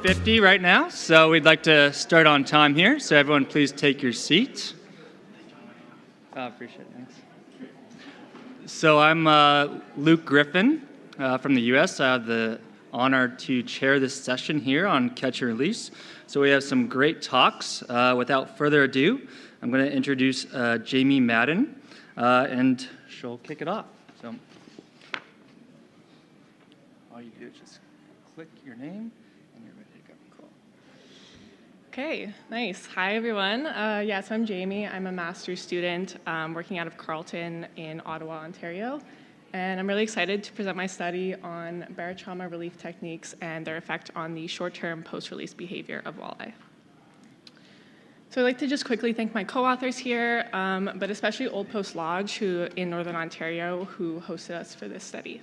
8:50 right now, so we'd like to start on time here. So everyone please take your seats. Appreciate it, thanks. So I'm Luke Griffin from the US. I have the honor to chair this session here on catch and release. So we have some great talks. Without further ado, I'm going to introduce Jamie Madden, and she'll kick it off. So all you do is just click your name, and you're ready to go. Cool. Okay, nice. Hi, everyone. So I'm Jamie. I'm a master's student working out of Carleton in Ottawa, Ontario. And I'm really excited to present my study on barotrauma relief techniques and their effect on the short-term post-release behavior of walleye. So I'd like to just quickly thank my co-authors here, but especially Old Post Lodge in Northern Ontario, who hosted us for this study.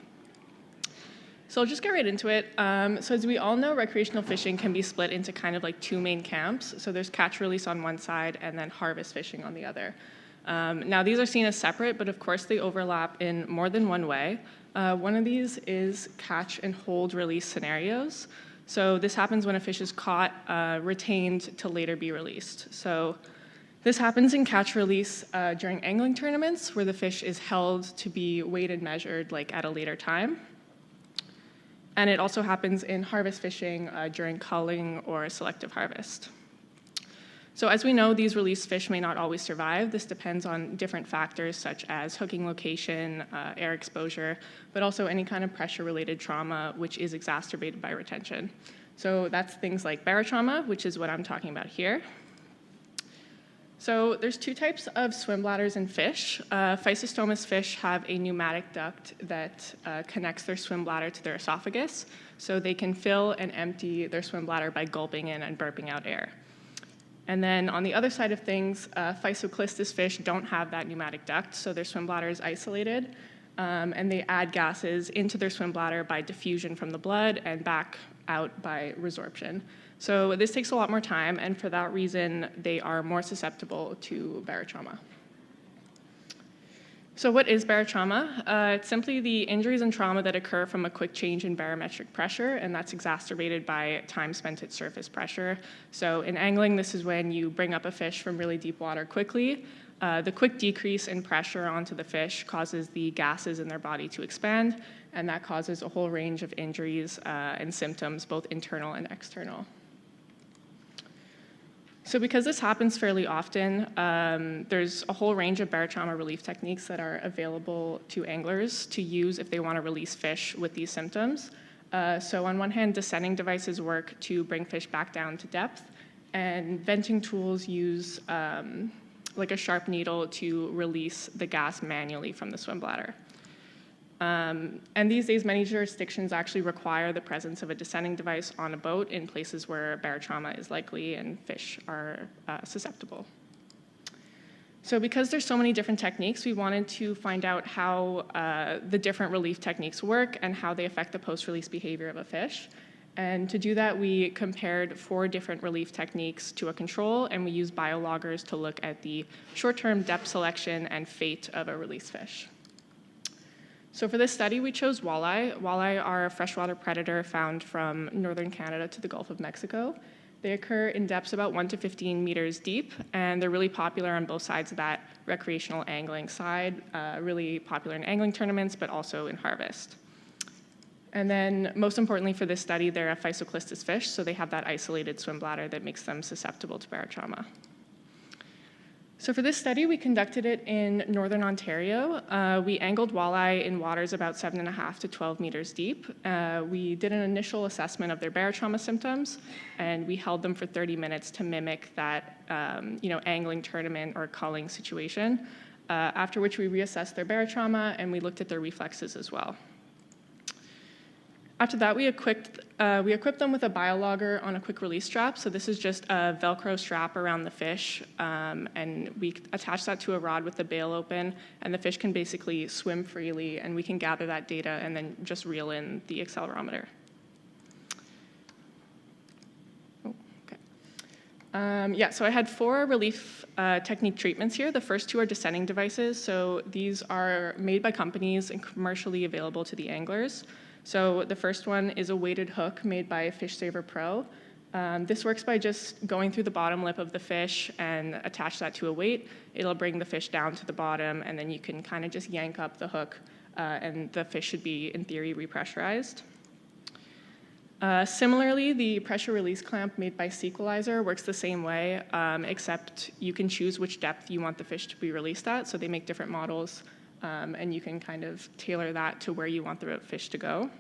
So I'll just get right into it. So as we all know, recreational fishing can be split into kind of like two main camps. So there's catch release on one side and then harvest fishing on the other. Now these are seen as separate, but of course they overlap in more than one way. One of these is catch and hold release scenarios. So this happens when a fish is caught, retained to later be released. So this happens in catch release during angling tournaments where the fish is held to be weighed and measured like at a later time. And it also happens in harvest fishing during culling or selective harvest. So as we know, these released fish may not always survive. This depends on different factors such as hooking location, air exposure, but also any kind of pressure-related trauma which is exacerbated by retention. So that's things like barotrauma, which is what I'm talking about here. So there's two types of swim bladders in fish. Physostomus fish have a pneumatic duct that connects their swim bladder to their esophagus, so they can fill and empty their swim bladder by gulping in and burping out air. And then on the other side of things, Physoclistus fish don't have that pneumatic duct, so their swim bladder is isolated, and they add gases into their swim bladder by diffusion from the blood and back out by resorption. So this takes a lot more time, and for that reason, they are more susceptible to barotrauma. So what is barotrauma? It's simply the injuries and trauma that occur from a quick change in barometric pressure, and that's exacerbated by time spent at surface pressure. So in angling, this is when you bring up a fish from really deep water quickly. The quick decrease in pressure onto the fish causes the gases in their body to expand, and that causes a whole range of injuries and symptoms, both internal and external. So because this happens fairly often, there's a whole range of barotrauma relief techniques that are available to anglers to use if they want to release fish with these symptoms. So on one hand, descending devices work to bring fish back down to depth, and venting tools use like a sharp needle to release the gas manually from the swim bladder. And these days, many jurisdictions actually require the presence of a descending device on a boat in places where barotrauma is likely and fish are susceptible. So because there's so many different techniques, we wanted to find out how the different relief techniques work and how they affect the post-release behavior of a fish. And to do that, we compared 4 different relief techniques to a control, and we used biologgers to look at the short-term depth selection and fate of a released fish. So for this study, we chose walleye. Walleye are a freshwater predator found from northern Canada to the Gulf of Mexico. They occur in depths about 1 to 15 meters deep, and they're really popular on both sides of that recreational angling side, really popular in angling tournaments, but also in harvest. And then most importantly for this study, they're a Physoclistus fish, so they have that isolated swim bladder that makes them susceptible to barotrauma. So for this study, we conducted it in northern Ontario. We angled walleye in waters about 7.5 to 12 meters deep. We did an initial assessment of their barotrauma symptoms, and we held them for 30 minutes to mimic that angling tournament or culling situation, after which we reassessed their barotrauma and we looked at their reflexes as well. After that, we equipped them with a biologger on a quick release strap. So this is just a Velcro strap around the fish, and we attach that to a rod with the bail open, and the fish can basically swim freely, and we can gather that data and then just reel in the accelerometer. So I had 4 relief technique treatments here. The first 2 are descending devices. So these are made by companies and commercially available to the anglers. So the first one is a weighted hook made by Fish Saver Pro. This works by just going through the bottom lip of the fish and attach that to a weight. It'll bring the fish down to the bottom, and then you can kind of just yank up the hook, and the fish should be, in theory, repressurized. Similarly, the pressure release clamp made by Sequelizer works the same way, except you can choose which depth you want the fish to be released at. So they make different models, and you can kind of tailor that to where you want the fish to go.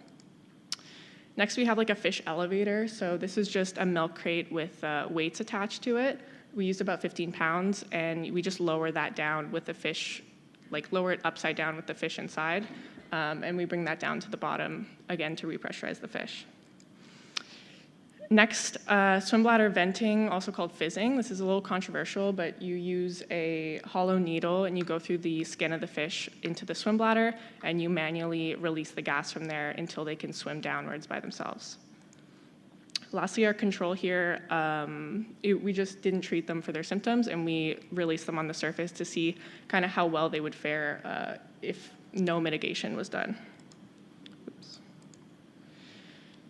Next, we have like a fish elevator. So this is just a milk crate with weights attached to it. We used about 15 pounds, and we just lower that down with the fish, like lower it upside down with the fish inside, and we bring that down to the bottom, again, to repressurize the fish. Next, swim bladder venting, also called fizzing. This is a little controversial, but you use a hollow needle and you go through the skin of the fish into the swim bladder, and you manually release the gas from there until they can swim downwards by themselves. Lastly, our control here, we just didn't treat them for their symptoms, and we released them on the surface to see kind of how well they would fare if no mitigation was done.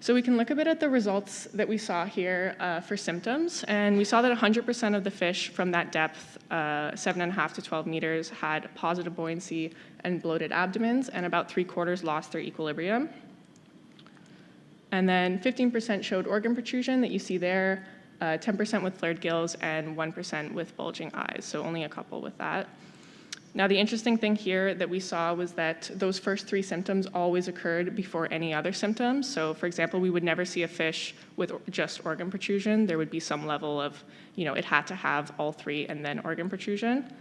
So we can look a bit at the results that we saw here for symptoms, and we saw that 100% of the fish from that depth, 7.5 to 12 meters, had positive buoyancy and bloated abdomens, and about 3/4 lost their equilibrium. And then 15% showed organ protrusion that you see there, 10% with flared gills, and 1% with bulging eyes, so only a couple with that. Now, the interesting thing here that we saw was that those first 3 symptoms always occurred before any other symptoms. So, for example, we would never see a fish with just organ protrusion. There would be some level of, it had to have all 3 and then organ protrusion.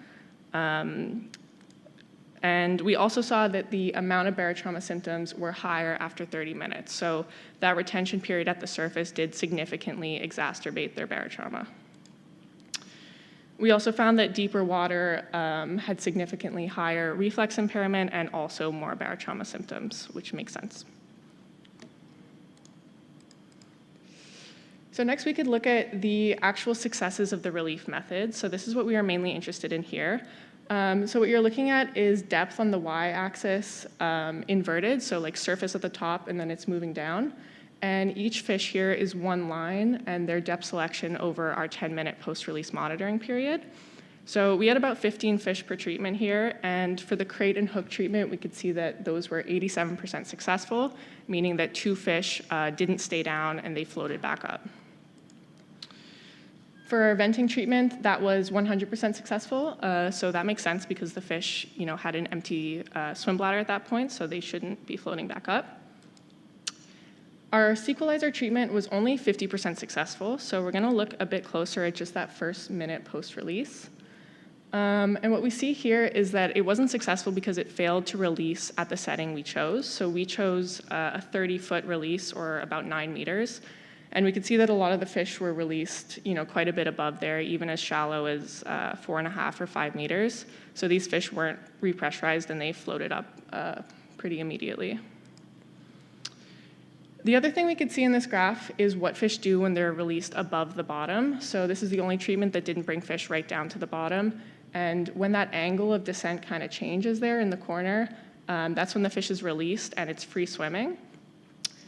And we also saw that the amount of barotrauma symptoms were higher after 30 minutes. So that retention period at the surface did significantly exacerbate their barotrauma. We also found that deeper water had significantly higher reflex impairment and also more barotrauma symptoms, which makes sense. So next we could look at the actual successes of the relief method. So this is what we are mainly interested in here. So what you're looking at is depth on the y-axis inverted, so like surface at the top and then it's moving down. And each fish here is one line and their depth selection over our 10-minute post-release monitoring period. So we had about 15 fish per treatment here, and for the crate and hook treatment, we could see that those were 87% successful, meaning that 2 fish didn't stay down and they floated back up. For our venting treatment, that was 100% successful, so that makes sense because the fish, had an empty swim bladder at that point, so they shouldn't be floating back up. Our Sequelizer treatment was only 50% successful, so we're going to look a bit closer at just that first minute post-release. And what we see here is that it wasn't successful because it failed to release at the setting we chose. So we chose a 30-foot release, or about 9 meters. And we could see that a lot of the fish were released, quite a bit above there, even as shallow as 4.5 or 5 meters. So these fish weren't repressurized and they floated up pretty immediately. The other thing we could see in this graph is what fish do when they're released above the bottom. So this is the only treatment that didn't bring fish right down to the bottom. And when that angle of descent kind of changes there in the corner, that's when the fish is released and it's free swimming.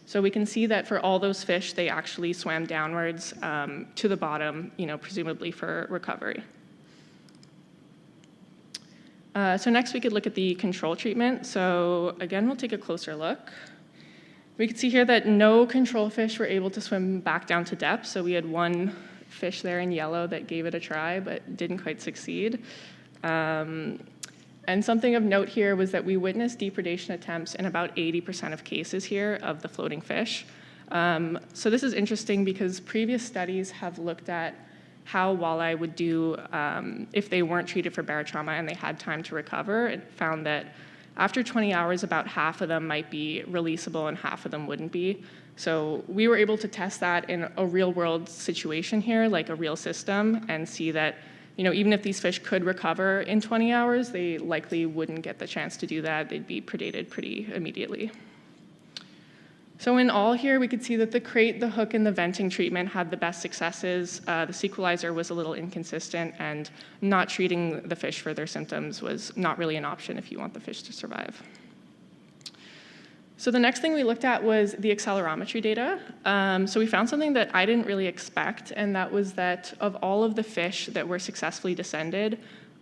So we can see that for all those fish, they actually swam downwards to the bottom, presumably for recovery. So next we could look at the control treatment. So again, we'll take a closer look. We can see here that no control fish were able to swim back down to depth. So we had 1 fish there in yellow that gave it a try, but didn't quite succeed. And something of note here was that we witnessed depredation attempts in about 80% of cases here of the floating fish. So this is interesting because previous studies have looked at how walleye would do if they weren't treated for barotrauma and they had time to recover, and found that after 20 hours, about half of them might be releasable and half of them wouldn't be. So we were able to test that in a real-world situation here, like a real system, and see that even if these fish could recover in 20 hours, they likely wouldn't get the chance to do that. They'd be predated pretty immediately. So in all here, we could see that the crate, the hook, and the venting treatment had the best successes. The Sequelizer was a little inconsistent, and not treating the fish for their symptoms was not really an option if you want the fish to survive. So the next thing we looked at was the accelerometry data. So we found something that I didn't really expect, and that was that of all of the fish that were successfully descended,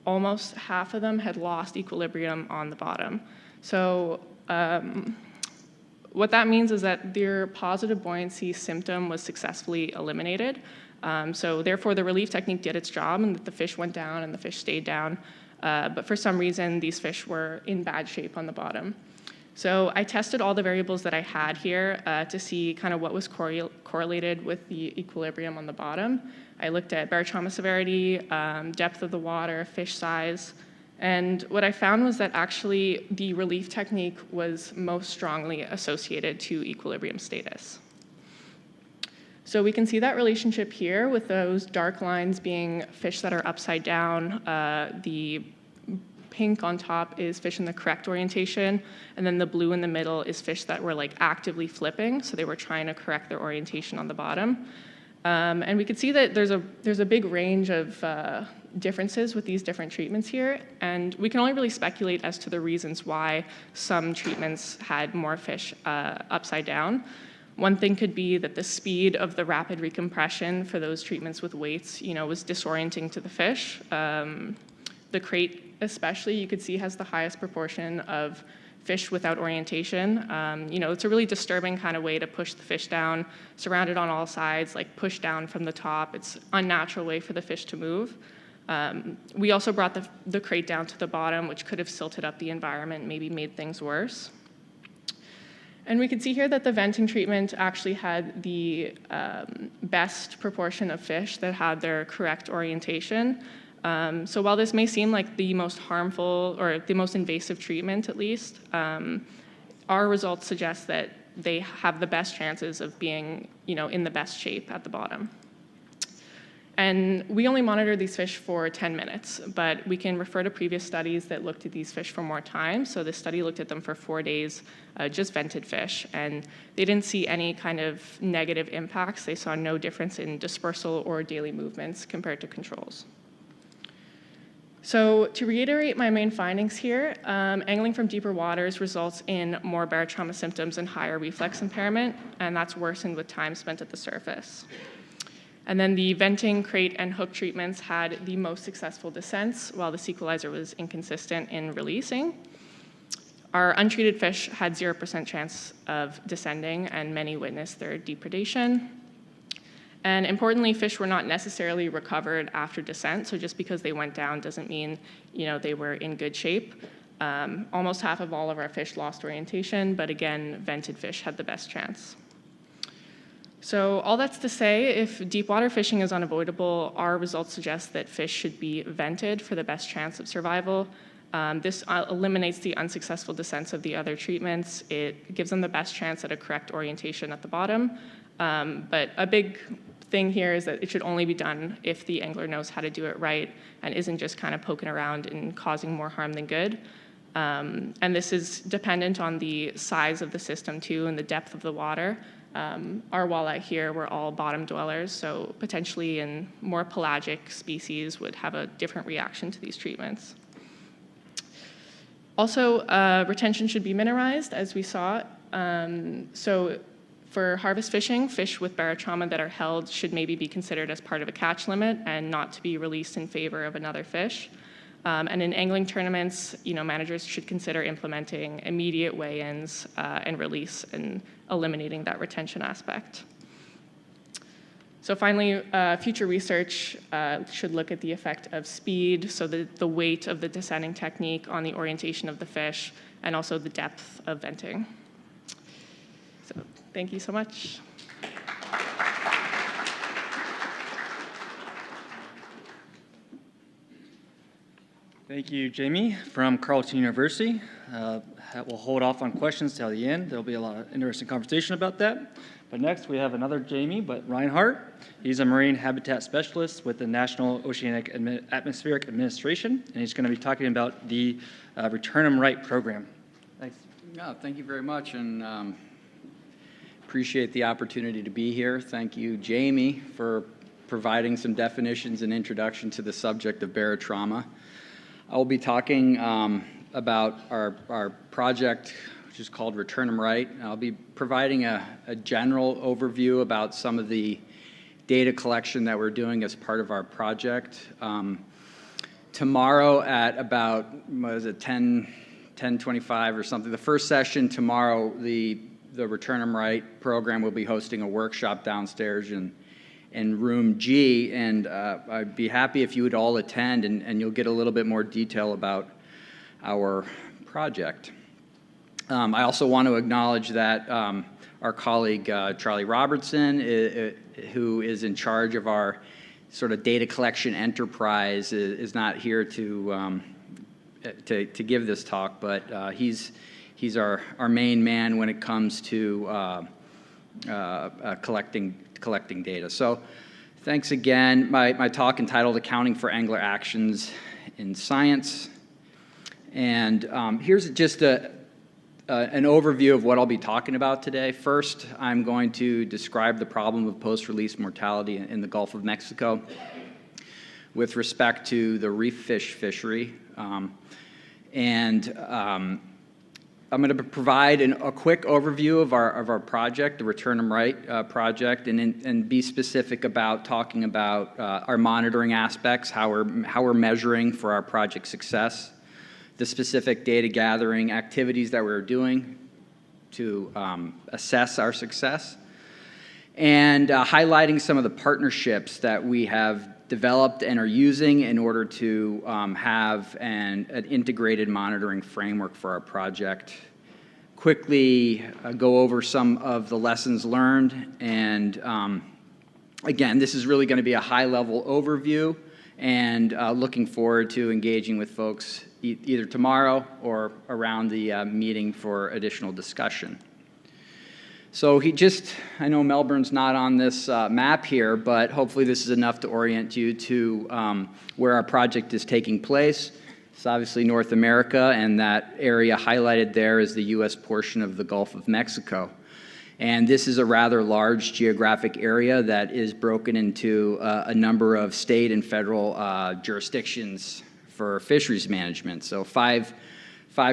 almost half of them had lost equilibrium on the bottom. So what that means is that their positive buoyancy symptom was successfully eliminated. So therefore, the relief technique did its job, and that the fish went down and the fish stayed down. But for some reason, these fish were in bad shape on the bottom. So I tested all the variables that I had here to see kind of what was correlated with the equilibrium on the bottom. I looked at barotrauma severity, depth of the water, fish size, and what I found was that actually the relief technique was most strongly associated to equilibrium status. So we can see that relationship here with those dark lines being fish that are upside down. The pink on top is fish in the correct orientation, and then the blue in the middle is fish that were like actively flipping, so they were trying to correct their orientation on the bottom. And we could see that there's a big range of differences with these different treatments here, and we can only really speculate as to the reasons why some treatments had more fish upside down. One thing could be that the speed of the rapid recompression for those treatments with weights, was disorienting to the fish. The crate especially, you could see, has the highest proportion of fish without orientation. It's a really disturbing kind of way to push the fish down, surrounded on all sides, like push down from the top. It's an unnatural way for the fish to move. We also brought the crate down to the bottom, which could have silted up the environment, maybe made things worse. And we can see here that the venting treatment actually had the best proportion of fish that had their correct orientation. So while this may seem like the most harmful or the most invasive treatment, at least, our results suggest that they have the best chances of being, in the best shape at the bottom. And we only monitored these fish for 10 minutes, but we can refer to previous studies that looked at these fish for more time. So this study looked at them for 4 days, just vented fish, and they didn't see any kind of negative impacts. They saw no difference in dispersal or daily movements compared to controls. So to reiterate my main findings here, angling from deeper waters results in more barotrauma symptoms and higher reflex impairment, and that's worsened with time spent at the surface. And then the venting, crate, and hook treatments had the most successful descents, while the sequelizer was inconsistent in releasing. Our untreated fish had 0% chance of descending, and many witnessed their depredation. And importantly, fish were not necessarily recovered after descent, so just because they went down doesn't mean they were in good shape. Almost half of all of our fish lost orientation, but again, vented fish had the best chance. So all that's to say, if deep water fishing is unavoidable, our results suggest that fish should be vented for the best chance of survival. This eliminates the unsuccessful descents of the other treatments. It gives them the best chance at a correct orientation at the bottom. But a big thing here is that it should only be done if the angler knows how to do it right and isn't just kind of poking around and causing more harm than good. And this is dependent on the size of the system too and the depth of the water. Our walleye here were all bottom dwellers, so potentially in more pelagic species would have a different reaction to these treatments. Also, retention should be minimized, as we saw. So for harvest fishing, fish with barotrauma that are held should maybe be considered as part of a catch limit and not to be released in favor of another fish. And in angling tournaments, managers should consider implementing immediate weigh-ins and release and eliminating that retention aspect. So finally, future research should look at the effect of speed, so the weight of the descending technique on the orientation of the fish, and also the depth of venting. So thank you so much. Thank you, Jamie, from Carleton University. We'll hold off on questions till the end. There'll be a lot of interesting conversation about that. But next we have another Jamie, but Reinhardt. He's a marine habitat specialist with the National Oceanic Atmospheric Administration, and he's going to be talking about the Return 'em Right program. Thanks. Yeah, thank you very much, and appreciate the opportunity to be here. Thank you, Jamie, for providing some definitions and introduction to the subject of barotrauma. I will be talking about our project, which which is called Return 'em Right. I'll be providing a general overview about some of the data collection that we're doing as part of our project. Tomorrow at about, 10:25 or something, the first session tomorrow, the Return 'em Right program will be hosting a workshop downstairs in room G, and I'd be happy if you would all attend, and you'll get a little bit more detail about our project. I also want to acknowledge that our colleague Charlie Robertson, who is in charge of our sort of data collection enterprise, is not here to give this talk, but he's our main man when it comes to collecting data. So thanks again. My talk entitled Accounting for Angler Actions in Science. And here's just an overview of what I'll be talking about today. First, I'm going to describe the problem of post-release mortality in the Gulf of Mexico with respect to the reef fish fishery. I'm going to provide a quick overview of our project, the Return 'em Right project, and be specific about talking about our monitoring aspects, how we're measuring for our project success, the specific data gathering activities that we're doing to assess our success, and highlighting some of the partnerships that we have developed and are using in order to have an integrated monitoring framework for our project. Quickly go over some of the lessons learned, and again, this is really going to be a high-level overview, and looking forward to engaging with folks either tomorrow or around the meeting for additional discussion. So I know Melbourne's not on this map here, but hopefully this is enough to orient you to where our project is taking place. It's obviously North America, and that area highlighted there is the U.S. portion of the Gulf of Mexico. And this is a rather large geographic area that is broken into a number of state and federal jurisdictions for fisheries management. So five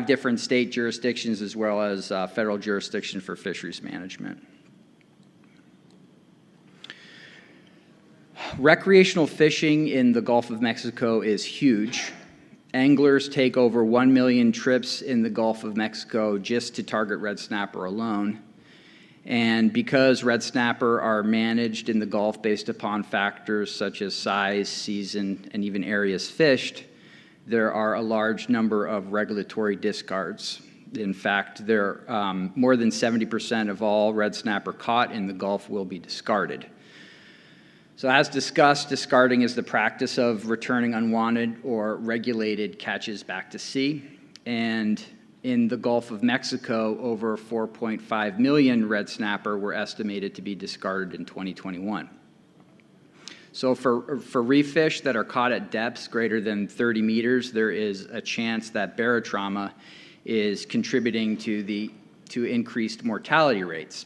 different state jurisdictions as well as federal jurisdiction for fisheries management. Recreational fishing in the Gulf of Mexico is huge. Anglers take over 1 million trips in the Gulf of Mexico just to target red snapper alone. And because red snapper are managed in the Gulf based upon factors such as size, season, and even areas fished, there are a large number of regulatory discards. In fact, more than 70% of all red snapper caught in the Gulf will be discarded. So as discussed, discarding is the practice of returning unwanted or regulated catches back to sea. And in the Gulf of Mexico, over 4.5 million red snapper were estimated to be discarded in 2021. So for reef fish that are caught at depths greater than 30 meters, there is a chance that barotrauma is contributing to increased mortality rates.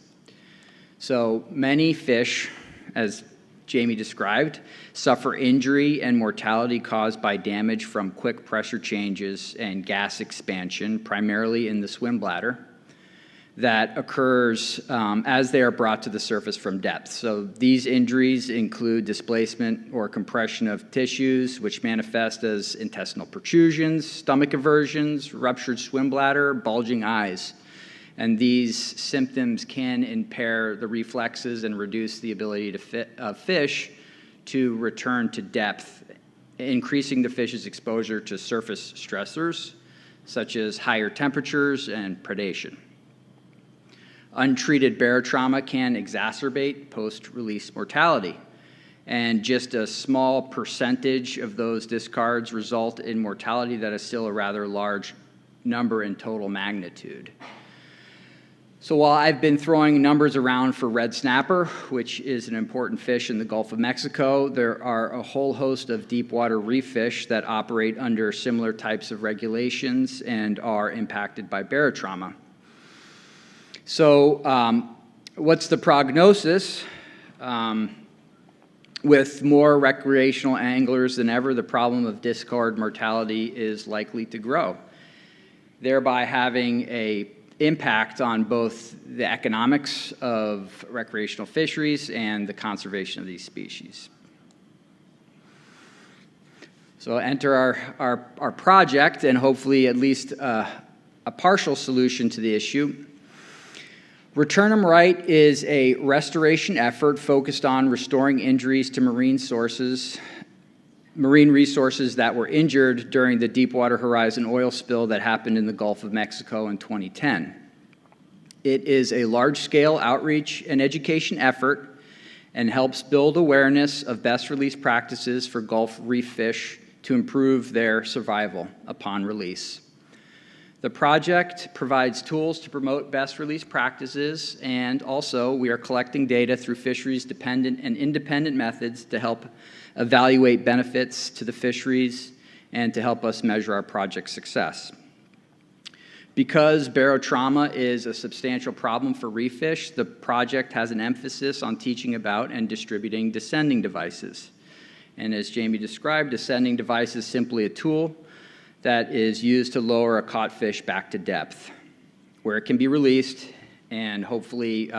So many fish, as Jamie described, suffer injury and mortality caused by damage from quick pressure changes and gas expansion, primarily in the swim bladder, that occurs as they are brought to the surface from depth. So these injuries include displacement or compression of tissues, which manifest as intestinal protrusions, stomach eversions, ruptured swim bladder, bulging eyes. And these symptoms can impair the reflexes and reduce the ability of fish to return to depth, increasing the fish's exposure to surface stressors, such as higher temperatures and predation. Untreated barotrauma can exacerbate post-release mortality, and just a small percentage of those discards result in mortality that is still a rather large number in total magnitude. So while I've been throwing numbers around for red snapper, which is an important fish in the Gulf of Mexico, there are a whole host of deep water reef fish that operate under similar types of regulations and are impacted by barotrauma. So what's the prognosis? With more recreational anglers than ever, the problem of discard mortality is likely to grow, thereby having a impact on both the economics of recreational fisheries and the conservation of these species. So enter our project and hopefully at least a partial solution to the issue. Return 'em Right is a restoration effort focused on restoring injuries to marine resources that were injured during the Deepwater Horizon oil spill that happened in the Gulf of Mexico in 2010. It is a large-scale outreach and education effort and helps build awareness of best release practices for Gulf reef fish to improve their survival upon release. The project provides tools to promote best release practices, and also we are collecting data through fisheries dependent and independent methods to help evaluate benefits to the fisheries and to help us measure our project success. Because barotrauma is a substantial problem for reef fish, the project has an emphasis on teaching about and distributing descending devices. And as Jamie described, descending device is simply a tool that is used to lower a caught fish back to depth, where it can be released and hopefully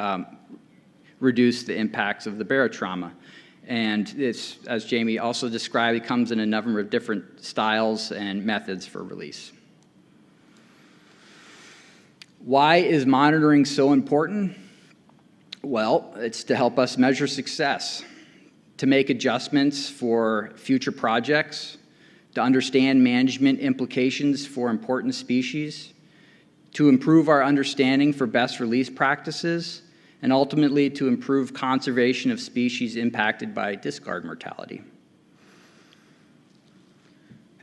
reduce the impacts of the barotrauma. And it's, as Jamie also described, it comes in a number of different styles and methods for release. Why is monitoring so important? Well, it's to help us measure success, to make adjustments for future projects, to understand management implications for important species, to improve our understanding for best release practices, and ultimately to improve conservation of species impacted by discard mortality.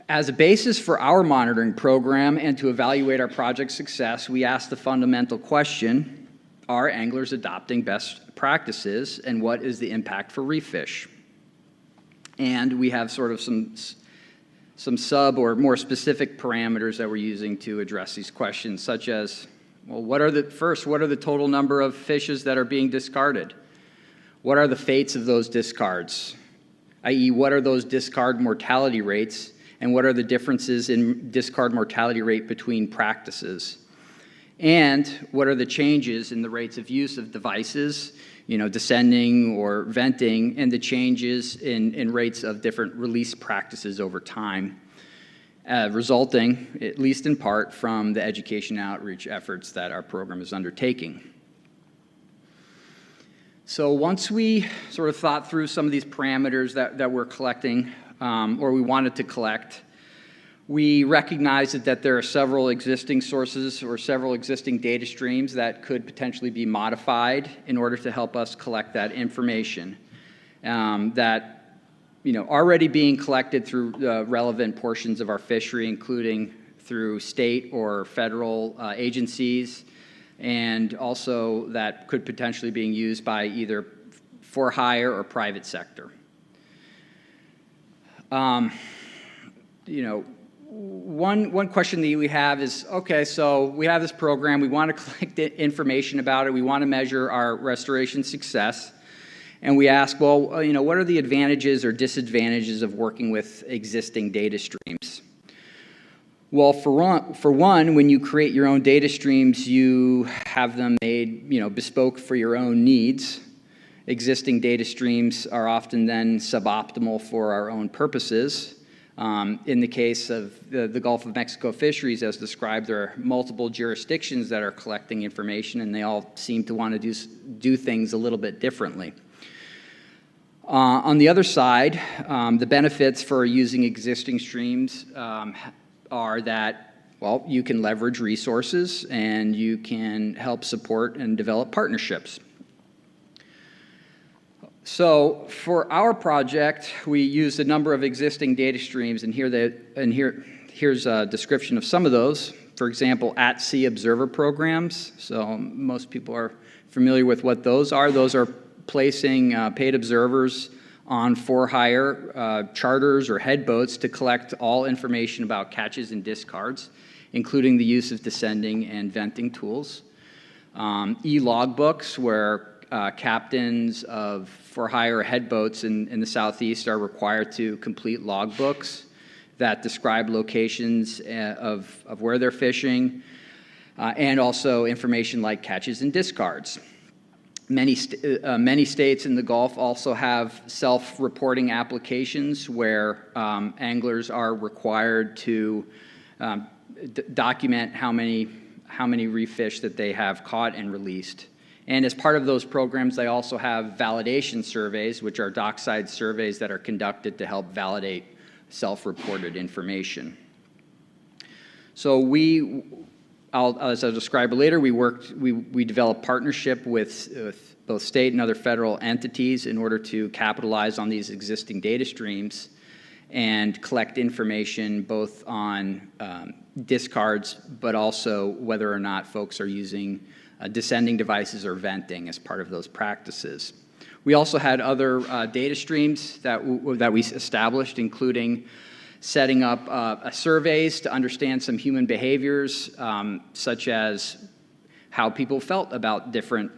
As a basis for our monitoring program and to evaluate our project success, we ask the fundamental question, are anglers adopting best practices, and what is the impact for reef fish? And we have sort of some sub or more specific parameters that we're using to address these questions, such as, well, what are the total number of fishes that are being discarded? What are the fates of those discards? i.e., what are those discard mortality rates, and what are the differences in discard mortality rate between practices? And what are the changes in the rates of use of devices, descending or venting, and the changes in rates of different release practices over time, resulting, at least in part, from the education outreach efforts that our program is undertaking. So once we sort of thought through some of these parameters that we're collecting, or we wanted to collect, we recognized that there are several existing sources or several existing data streams that could potentially be modified in order to help us collect that information that already being collected through relevant portions of our fishery, including through state or federal agencies, and also that could potentially being used by either for hire or private sector. One question that we have is, okay, so we have this program, we want to collect information about it, we want to measure our restoration success, and we ask, well, what are the advantages or disadvantages of working with existing data streams? Well, for one, when you create your own data streams, you have them made, bespoke for your own needs. Existing data streams are often then suboptimal for our own purposes. In the case of the Gulf of Mexico fisheries, as described, there are multiple jurisdictions that are collecting information, and they all seem to want to do things a little bit differently. On the other side, the benefits for using existing streams are that, well, you can leverage resources and you can help support and develop partnerships. So for our project, we used a number of existing data streams, and here's a description of some of those. For example, at-sea observer programs. So most people are familiar with what those are. Those are placing paid observers on for-hire charters or headboats to collect all information about catches and discards, including the use of descending and venting tools. E-logbooks, where captains of for-hire headboats in the Southeast are required to complete logbooks that describe locations of where they're fishing. and also information like catches and discards. Many states in the Gulf also have self-reporting applications where anglers are required to document how many reef fish that they have caught and released. And as part of those programs, they also have validation surveys, which are dockside surveys that are conducted to help validate self-reported information. So as I'll describe later, we developed partnership with both state and other federal entities in order to capitalize on these existing data streams and collect information both on discards, but also whether or not folks are using descending devices or venting as part of those practices. We also had other data streams that we established, including setting up surveys to understand some human behaviors, such as how people felt about different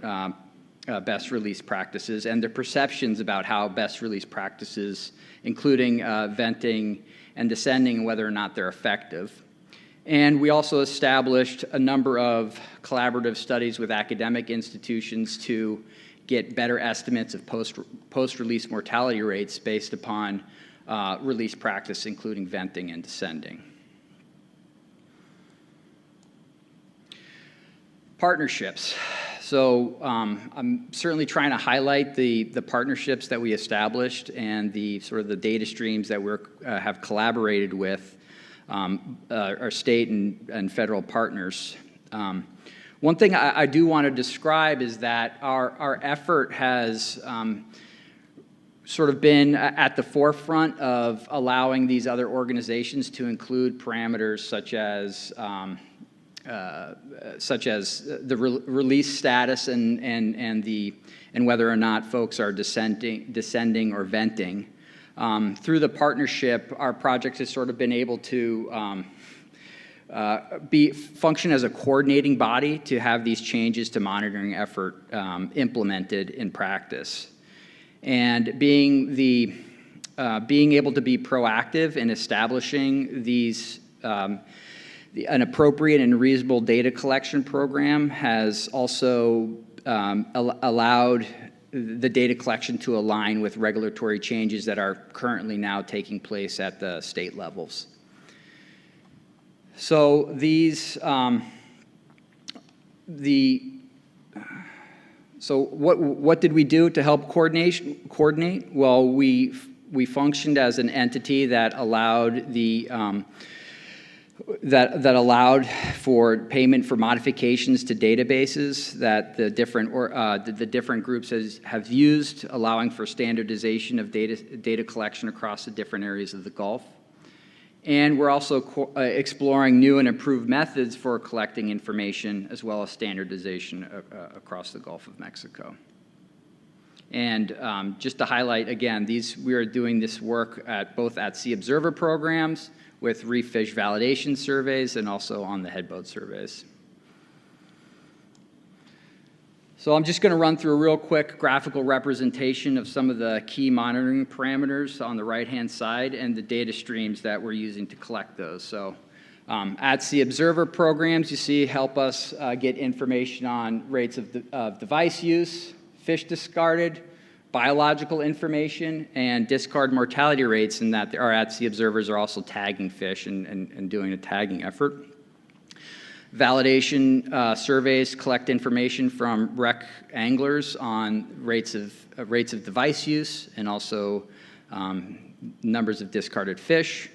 best release practices and their perceptions about how best release practices, including venting and descending, and whether or not they're effective. And we also established a number of collaborative studies with academic institutions to get better estimates of post-release mortality rates based upon release practice, including venting and descending. Partnerships. So I'm certainly trying to highlight the partnerships that we established and the sort of the data streams that we have collaborated with our state and federal partners. One thing I do want to describe is that our effort has sort of been at the forefront of allowing these other organizations to include parameters such as the release status and whether or not folks are descending or venting. Through the partnership, our project has sort of been able to function as a coordinating body to have these changes to monitoring effort implemented in practice. And being able to be proactive in establishing these an appropriate and reasonable data collection program has also allowed the data collection to align with regulatory changes that are currently now taking place at the state levels. So so what did we do to help coordinate? Well, we functioned as an entity that allowed that allowed for payment for modifications to databases that the different groups have used, allowing for standardization of data collection across the different areas of the Gulf. And we're also exploring new and improved methods for collecting information, as well as standardization across the Gulf of Mexico. And just to highlight again, we are doing this work both at Sea Observer programs, with reef fish validation surveys, and also on the headboat surveys. So I'm just going to run through a real quick graphical representation of some of the key monitoring parameters on the right-hand side and the data streams that we're using to collect those. So at Sea Observer programs, you see, help us get information on rates of device use, fish discarded, biological information, and discard mortality rates, and that our at-sea observers are also tagging fish and doing a tagging effort. Validation surveys collect information from rec anglers on rates of device use and also numbers of discarded fish.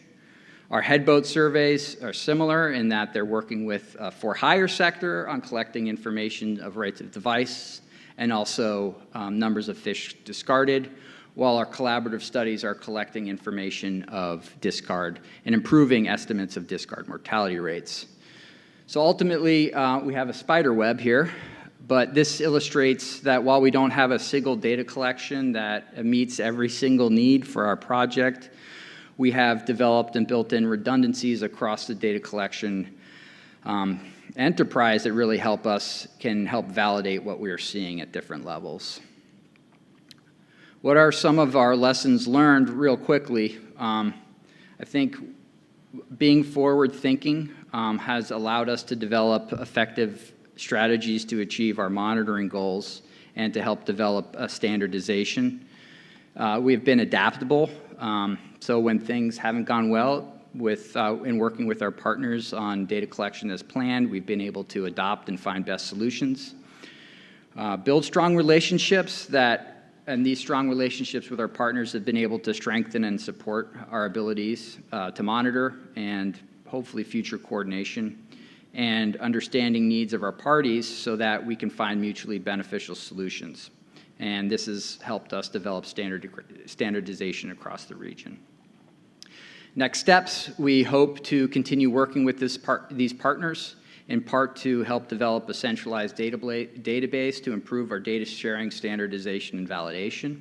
Our headboat surveys are similar in that they're working with for-hire sector on collecting information of rates of device and also numbers of fish discarded, while our collaborative studies are collecting information of discard and improving estimates of discard mortality rates. So ultimately, we have a spider web here, but this illustrates that while we don't have a single data collection that meets every single need for our project, we have developed and built in redundancies across the data collection enterprise that really can help validate what we are seeing at different levels. What are some of our lessons learned real quickly? I think Being forward-thinking has allowed us to develop effective strategies to achieve our monitoring goals and to help develop a standardization. We've been adaptable, so when things haven't gone well in working with our partners on data collection as planned, we've been able to adopt and find best solutions. Build strong relationships and these strong relationships with our partners have been able to strengthen and support our abilities to monitor and hopefully future coordination and understanding needs of our parties so that we can find mutually beneficial solutions. And this has helped us develop standardization across the region. Next steps, we hope to continue working with these partners, in part to help develop a centralized database to improve our data sharing, standardization, and validation.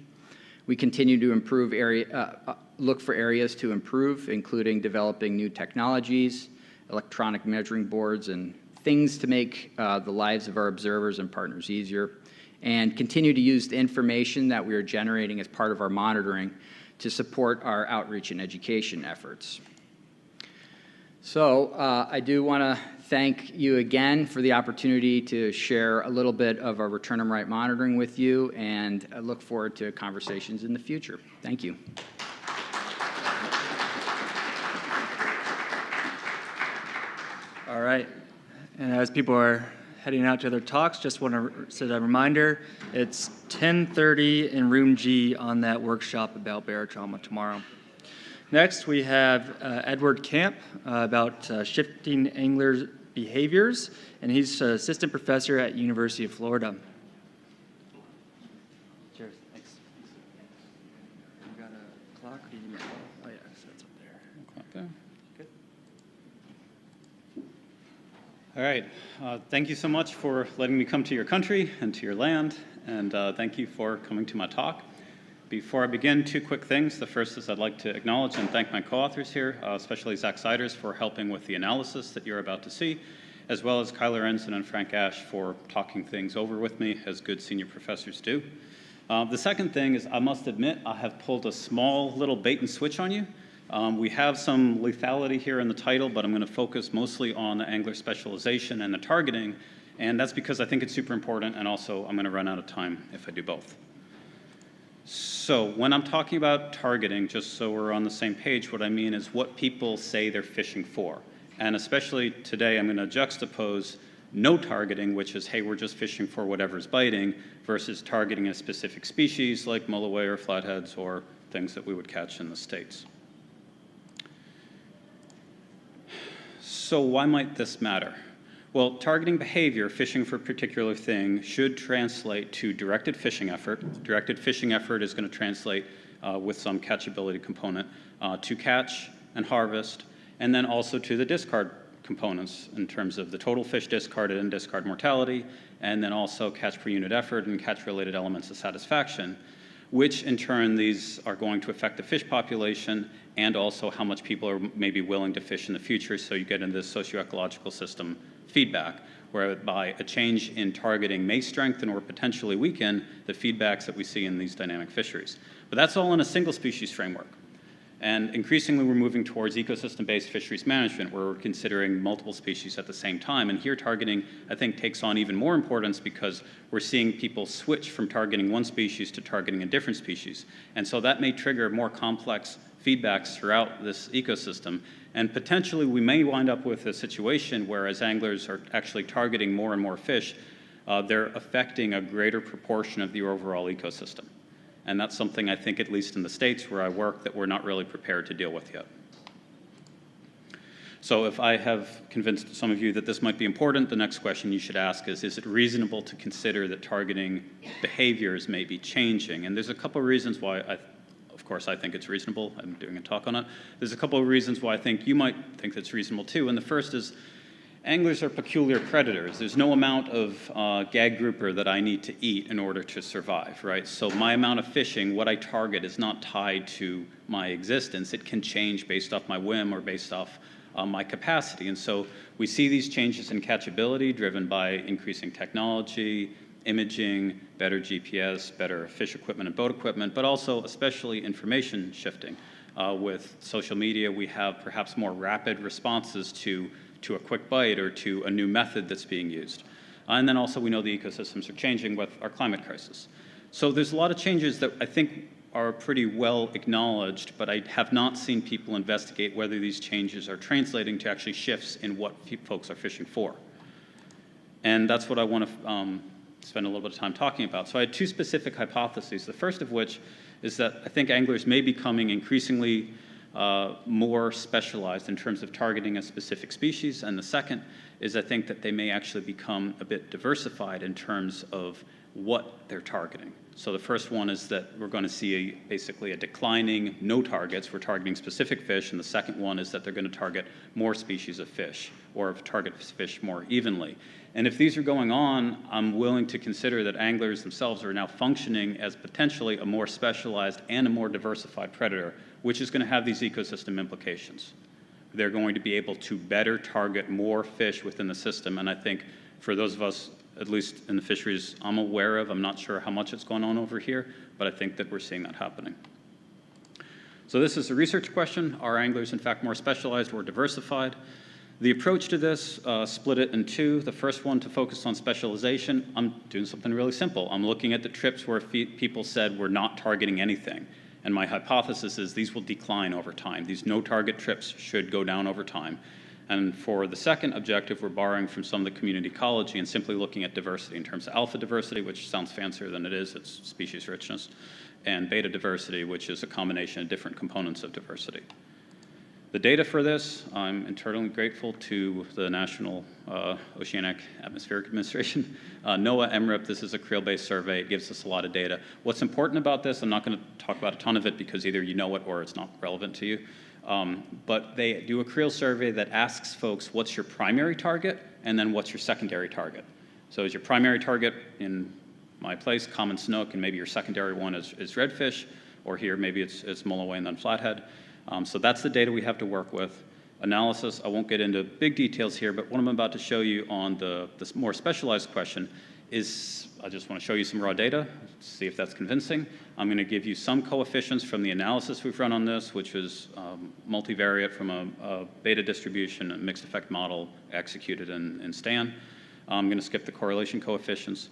We continue to look for areas to improve, including developing new technologies, electronic measuring boards, and things to make the lives of our observers and partners easier, and continue to use the information that we are generating as part of our monitoring to support our outreach and education efforts. So I do want to thank you again for the opportunity to share a little bit of our return on right monitoring with you, and I look forward to conversations in the future. Thank you. All right. And as people are heading out to their talks, just want to set a reminder, it's 10:30 in room G on that workshop about barotrauma tomorrow. Next, we have Edward Camp about shifting anglers' behaviors, and he's an assistant professor at University of Florida. Cheers. Thanks. You got a clock? Or do you need my clock? Oh, yeah, so that's up there. Okay. Good. All right. Thank you so much for letting me come to your country and to your land, and thank you for coming to my talk. Before I begin, two quick things. The first is I'd like to acknowledge and thank my co-authors here, especially Zach Siders for helping with the analysis that you're about to see, as well as Kyler Ensign and Frank Ash for talking things over with me, as good senior professors do. The second thing is I must admit I have pulled a small little bait and switch on you. We have some lethality here in the title, but I'm going to focus mostly on the angler specialization and the targeting, and that's because I think it's super important, and also I'm going to run out of time if I do both. So when I'm talking about targeting, just so we're on the same page, what I mean is what people say they're fishing for. And especially today, I'm going to juxtapose no targeting, which is, hey, we're just fishing for whatever's biting, versus targeting a specific species like walleye or flatheads or things that we would catch in the States. So why might this matter? Well, targeting behavior, fishing for a particular thing, should translate to directed fishing effort. Directed fishing effort is going to translate with some catchability component to catch and harvest, and then also to the discard components in terms of the total fish discarded and discard mortality, and then also catch per unit effort and catch-related elements of satisfaction, which in turn these are going to affect the fish population and also how much people are maybe willing to fish in the future, so you get into this socio-ecological system feedback, whereby a change in targeting may strengthen or potentially weaken the feedbacks that we see in these dynamic fisheries. But that's all in a single species framework. And increasingly, we're moving towards ecosystem-based fisheries management, where we're considering multiple species at the same time. And here, targeting, I think, takes on even more importance because we're seeing people switch from targeting one species to targeting a different species. And so that may trigger more complex feedbacks throughout this ecosystem. And potentially, we may wind up with a situation where, as anglers are actually targeting more and more fish, they're affecting a greater proportion of the overall ecosystem. And that's something I think, at least in the States where I work, that we're not really prepared to deal with yet. So if I have convinced some of you that this might be important, the next question you should ask is it reasonable to consider that targeting behaviors may be changing? And there's a couple of reasons why of course, I think it's reasonable. I'm doing a talk on it. There's a couple of reasons why I think you might think that's reasonable too. And the first is anglers are peculiar predators. There's no amount of gag grouper that I need to eat in order to survive, right? So my amount of fishing, what I target, is not tied to my existence. It can change based off my whim or based off my capacity. And so we see these changes in catchability driven by increasing technology, imaging, better GPS, better fish equipment and boat equipment, but also especially information shifting. With social media, we have perhaps more rapid responses to a quick bite or to a new method that's being used. And then also we know the ecosystems are changing with our climate crisis. So there's a lot of changes that I think are pretty well acknowledged, but I have not seen people investigate whether these changes are translating to actually shifts in what folks are fishing for. And that's what I want to spend a little bit of time talking about. So I had two specific hypotheses, the first of which is that I think anglers may be becoming increasingly more specialized in terms of targeting a specific species, and the second is I think that they may actually become a bit diversified in terms of what they're targeting. So the first one is that we're going to see basically a declining no targets. We're targeting specific fish, and the second one is that they're going to target more species of fish or target fish more evenly. And if these are going on, I'm willing to consider that anglers themselves are now functioning as potentially a more specialized and a more diversified predator, which is going to have these ecosystem implications. They're going to be able to better target more fish within the system, and I think for those of us, at least in the fisheries I'm aware of, I'm not sure how much it's going on over here, but I think that we're seeing that happening. So this is a research question. Are anglers in fact more specialized or diversified? The approach to this, split it in two. The first one to focus on specialization, I'm doing something really simple. I'm looking at the trips where people said we're not targeting anything. And my hypothesis is these will decline over time. These no-target trips should go down over time. And for the second objective, we're borrowing from some of the community ecology and simply looking at diversity in terms of alpha diversity, which sounds fancier than it is, it's species richness, and beta diversity, which is a combination of different components of diversity. The data for this, I'm eternally grateful to the National Oceanic Atmospheric Administration. NOAA, MRIP, this is a creel-based survey. It gives us a lot of data. What's important about this, I'm not going to talk about a ton of it because either you know it or it's not relevant to you. But they do a creel survey that asks folks, what's your primary target, and then what's your secondary target? So is your primary target, in my place, common snook, and maybe your secondary one is redfish, or here maybe it's mulloway and then flathead. So that's the data we have to work with. Analysis, I won't get into big details here, but what I'm about to show you on the more specialized question is, I just want to show you some raw data, see if that's convincing. I'm going to give you some coefficients from the analysis we've run on this, which is multivariate from a beta distribution, a mixed effect model executed in STAN. I'm going to skip the correlation coefficients.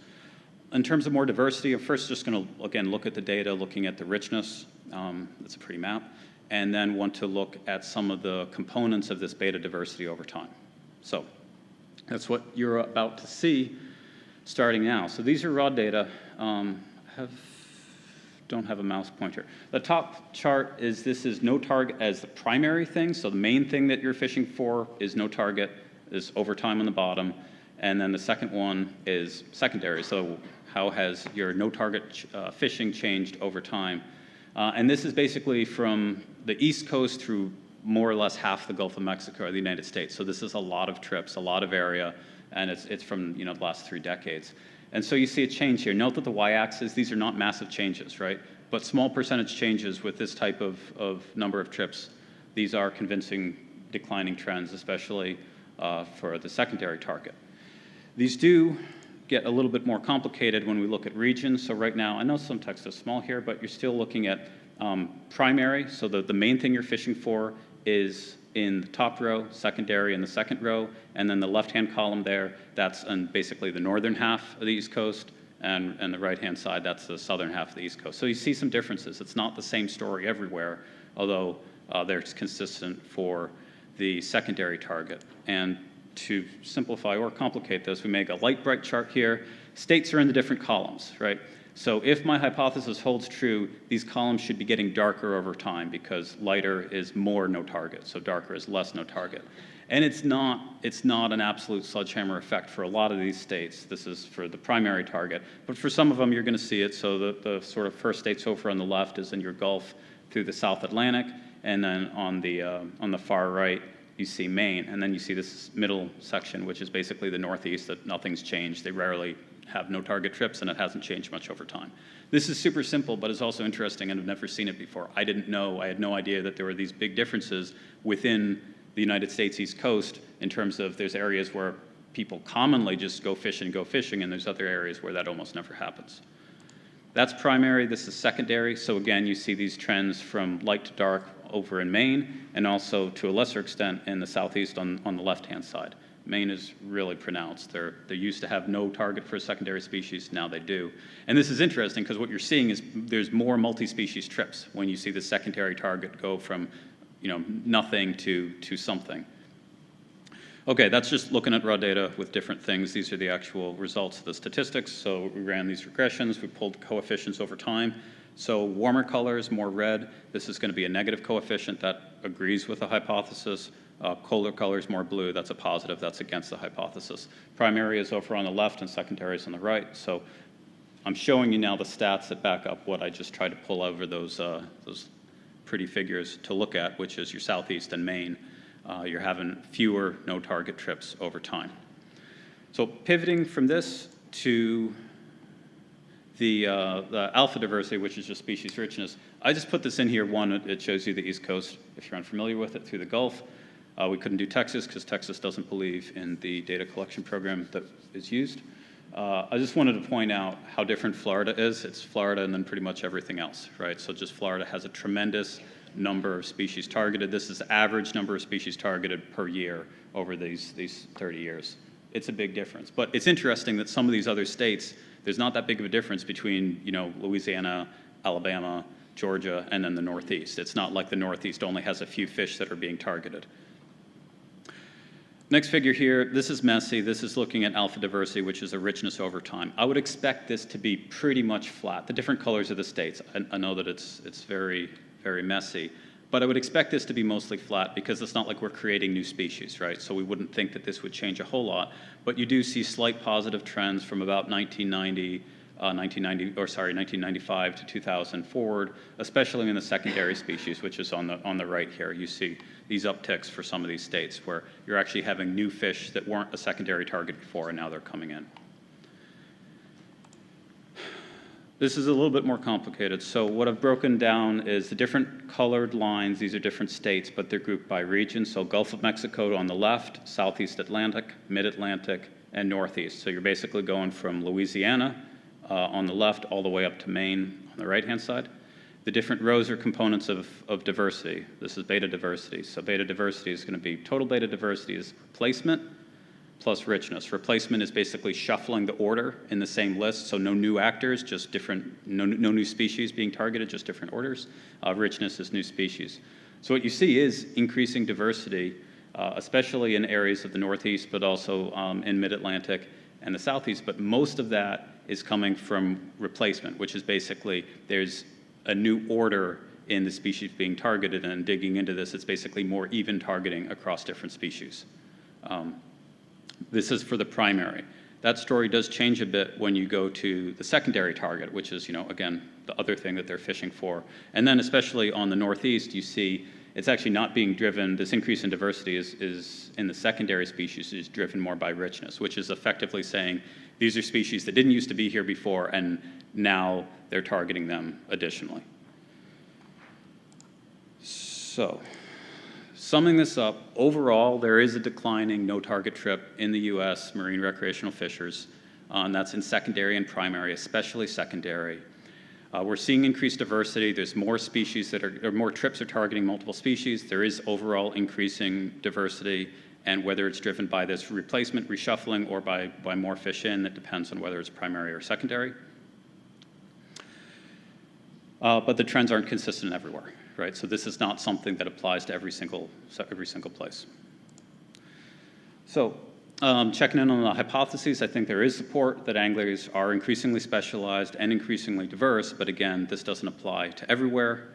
In terms of more diversity, I'm first just going to, again, look at the data, looking at the richness. That's a pretty map. And then want to look at some of the components of this beta diversity over time. So that's what you're about to see starting now. So these are raw data. Don't have a mouse pointer. The top chart is this is no target as the primary thing. So the main thing that you're fishing for is no target, is over time on the bottom. And then the second one is secondary. So how has your no target fishing changed over time? And this is basically from the East Coast through more or less half the Gulf of Mexico or the United States. So this is a lot of trips, a lot of area, and it's from the last 3 decades. And so you see a change here. Note that the y-axis, these are not massive changes, right? But small percentage changes with this type of number of trips. These are convincing declining trends, especially for the secondary target. These do get a little bit more complicated when we look at regions. So right now, I know some text is small here, but you're still looking at primary. So the main thing you're fishing for is in the top row, secondary in the second row, and then the left-hand column there, that's on basically the northern half of the East Coast, and the right-hand side, that's the southern half of the East Coast. So you see some differences. It's not the same story everywhere, although they're consistent for the secondary target. And to simplify or complicate this, we make a light bright chart here. States are in the different columns, right? So if my hypothesis holds true, these columns should be getting darker over time because lighter is more no target, so darker is less no target. And it's not an absolute sledgehammer effect for a lot of these states. This is for the primary target, but for some of them you're going to see it. So the sort of first states over on the left is in your Gulf through the South Atlantic, and then on the far right you see Maine, and then you see this middle section, which is basically the Northeast, that nothing's changed. They rarely have no target trips, and it hasn't changed much over time. This is super simple, but it's also interesting, and I've never seen it before. I had no idea that there were these big differences within the United States East Coast in terms of there's areas where people commonly just go fishing, and there's other areas where that almost never happens. That's primary, this is secondary. So again, you see these trends from light to dark over in Maine, and also to a lesser extent in the southeast on the left-hand side. Maine is really pronounced. They used to have no target for a secondary species, now they do. And this is interesting because what you're seeing is there's more multi-species trips when you see the secondary target go from nothing to something. Okay, that's just looking at raw data with different things. These are the actual results of the statistics. So we ran these regressions, we pulled coefficients over time. So warmer colors, more red, this is going to be a negative coefficient that agrees with the hypothesis. Colder colors, more blue, that's a positive, that's against the hypothesis. Primary is over on the left and secondary is on the right. So I'm showing you now the stats that back up what I just tried to pull over those pretty figures to look at, which is your southeast and Maine. You're having fewer no-target trips over time. So pivoting from this to the alpha diversity, which is just species richness, I just put this in here. One, it shows you the East Coast, if you're unfamiliar with it, through the Gulf. We couldn't do Texas because Texas doesn't believe in the data collection program that is used. I just wanted to point out how different Florida is. It's Florida and then pretty much everything else, right? So just Florida has a tremendous number of species targeted. This is the average number of species targeted per year over these 30 years. It's a big difference. But it's interesting that some of these other states, there's not that big of a difference between, Louisiana, Alabama, Georgia, and then the Northeast. It's not like the Northeast only has a few fish that are being targeted. Next figure here, this is messy. This is looking at alpha diversity, which is a richness over time. I would expect this to be pretty much flat. The different colors of the states, I know that it's very, very messy, but I would expect this to be mostly flat because it's not like we're creating new species, right? So we wouldn't think that this would change a whole lot, but you do see slight positive trends from about 1995 to 2000 forward, especially in the secondary species, which is on the right here. You see these upticks for some of these states where you're actually having new fish that weren't a secondary target before, and now they're coming in. This is a little bit more complicated. So what I've broken down is the different colored lines. These are different states, but they're grouped by region. So Gulf of Mexico on the left, Southeast Atlantic, Mid-Atlantic, and Northeast. So you're basically going from Louisiana on the left all the way up to Maine on the right-hand side. The different rows are components of diversity. This is beta diversity. So beta diversity is going to be, total beta diversity is replacement plus richness. Replacement is basically shuffling the order in the same list, so no new actors, just different, no new species being targeted, just different orders. Richness is new species. So what you see is increasing diversity, especially in areas of the Northeast, but also in Mid-Atlantic and the Southeast, but most of that is coming from replacement, which is basically there's a new order in the species being targeted, and digging into this, it's basically more even targeting across different species. This is for the primary. That story does change a bit when you go to the secondary target, which is, again, the other thing that they're fishing for. And then especially on the Northeast, you see it's actually not being driven, this increase in diversity is in the secondary species is driven more by richness, which is effectively saying these are species that didn't used to be here before, and now they're targeting them additionally. So, summing this up, overall, there is a declining no-target trip in the U.S. marine recreational fishers, and that's in secondary and primary, especially secondary. We're seeing increased diversity. There's more species or more trips are targeting multiple species. There is overall increasing diversity, and whether it's driven by this replacement, reshuffling, or by more fish in, that depends on whether it's primary or secondary. But the trends aren't consistent everywhere, right? So this is not something that applies to every single place. So checking in on the hypotheses, I think there is support that anglers are increasingly specialized and increasingly diverse, but again, this doesn't apply to everywhere.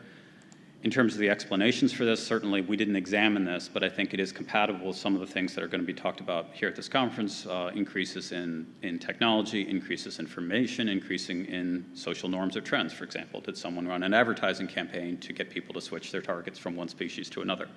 In terms of the explanations for this, certainly we didn't examine this, but I think it is compatible with some of the things that are going to be talked about here at this conference, increases in technology, increases in information, increasing in social norms or trends, for example. Did someone run an advertising campaign to get people to switch their targets from one species to another?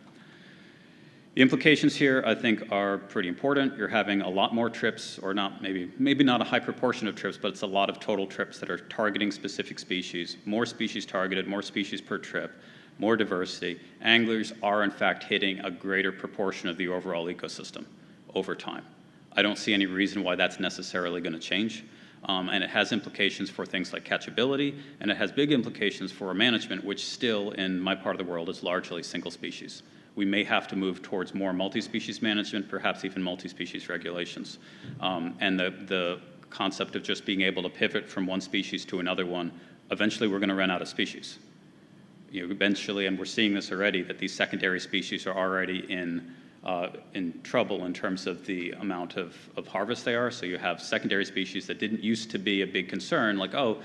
The implications here, I think, are pretty important. You're having a lot more trips, or not maybe not a high proportion of trips, but it's a lot of total trips that are targeting specific species, more species targeted, more species per trip, more diversity. Anglers are, in fact, hitting a greater proportion of the overall ecosystem over time. I don't see any reason why that's necessarily going to change. And it has implications for things like catchability, and it has big implications for management, which still, in my part of the world, is largely single species. We may have to move towards more multi-species management, perhaps even multi-species regulations. And the concept of just being able to pivot from one species to another one, eventually we're going to run out of species. Eventually, and we're seeing this already, that these secondary species are already in trouble in terms of the amount of harvest they are. So you have secondary species that didn't used to be a big concern, like, oh,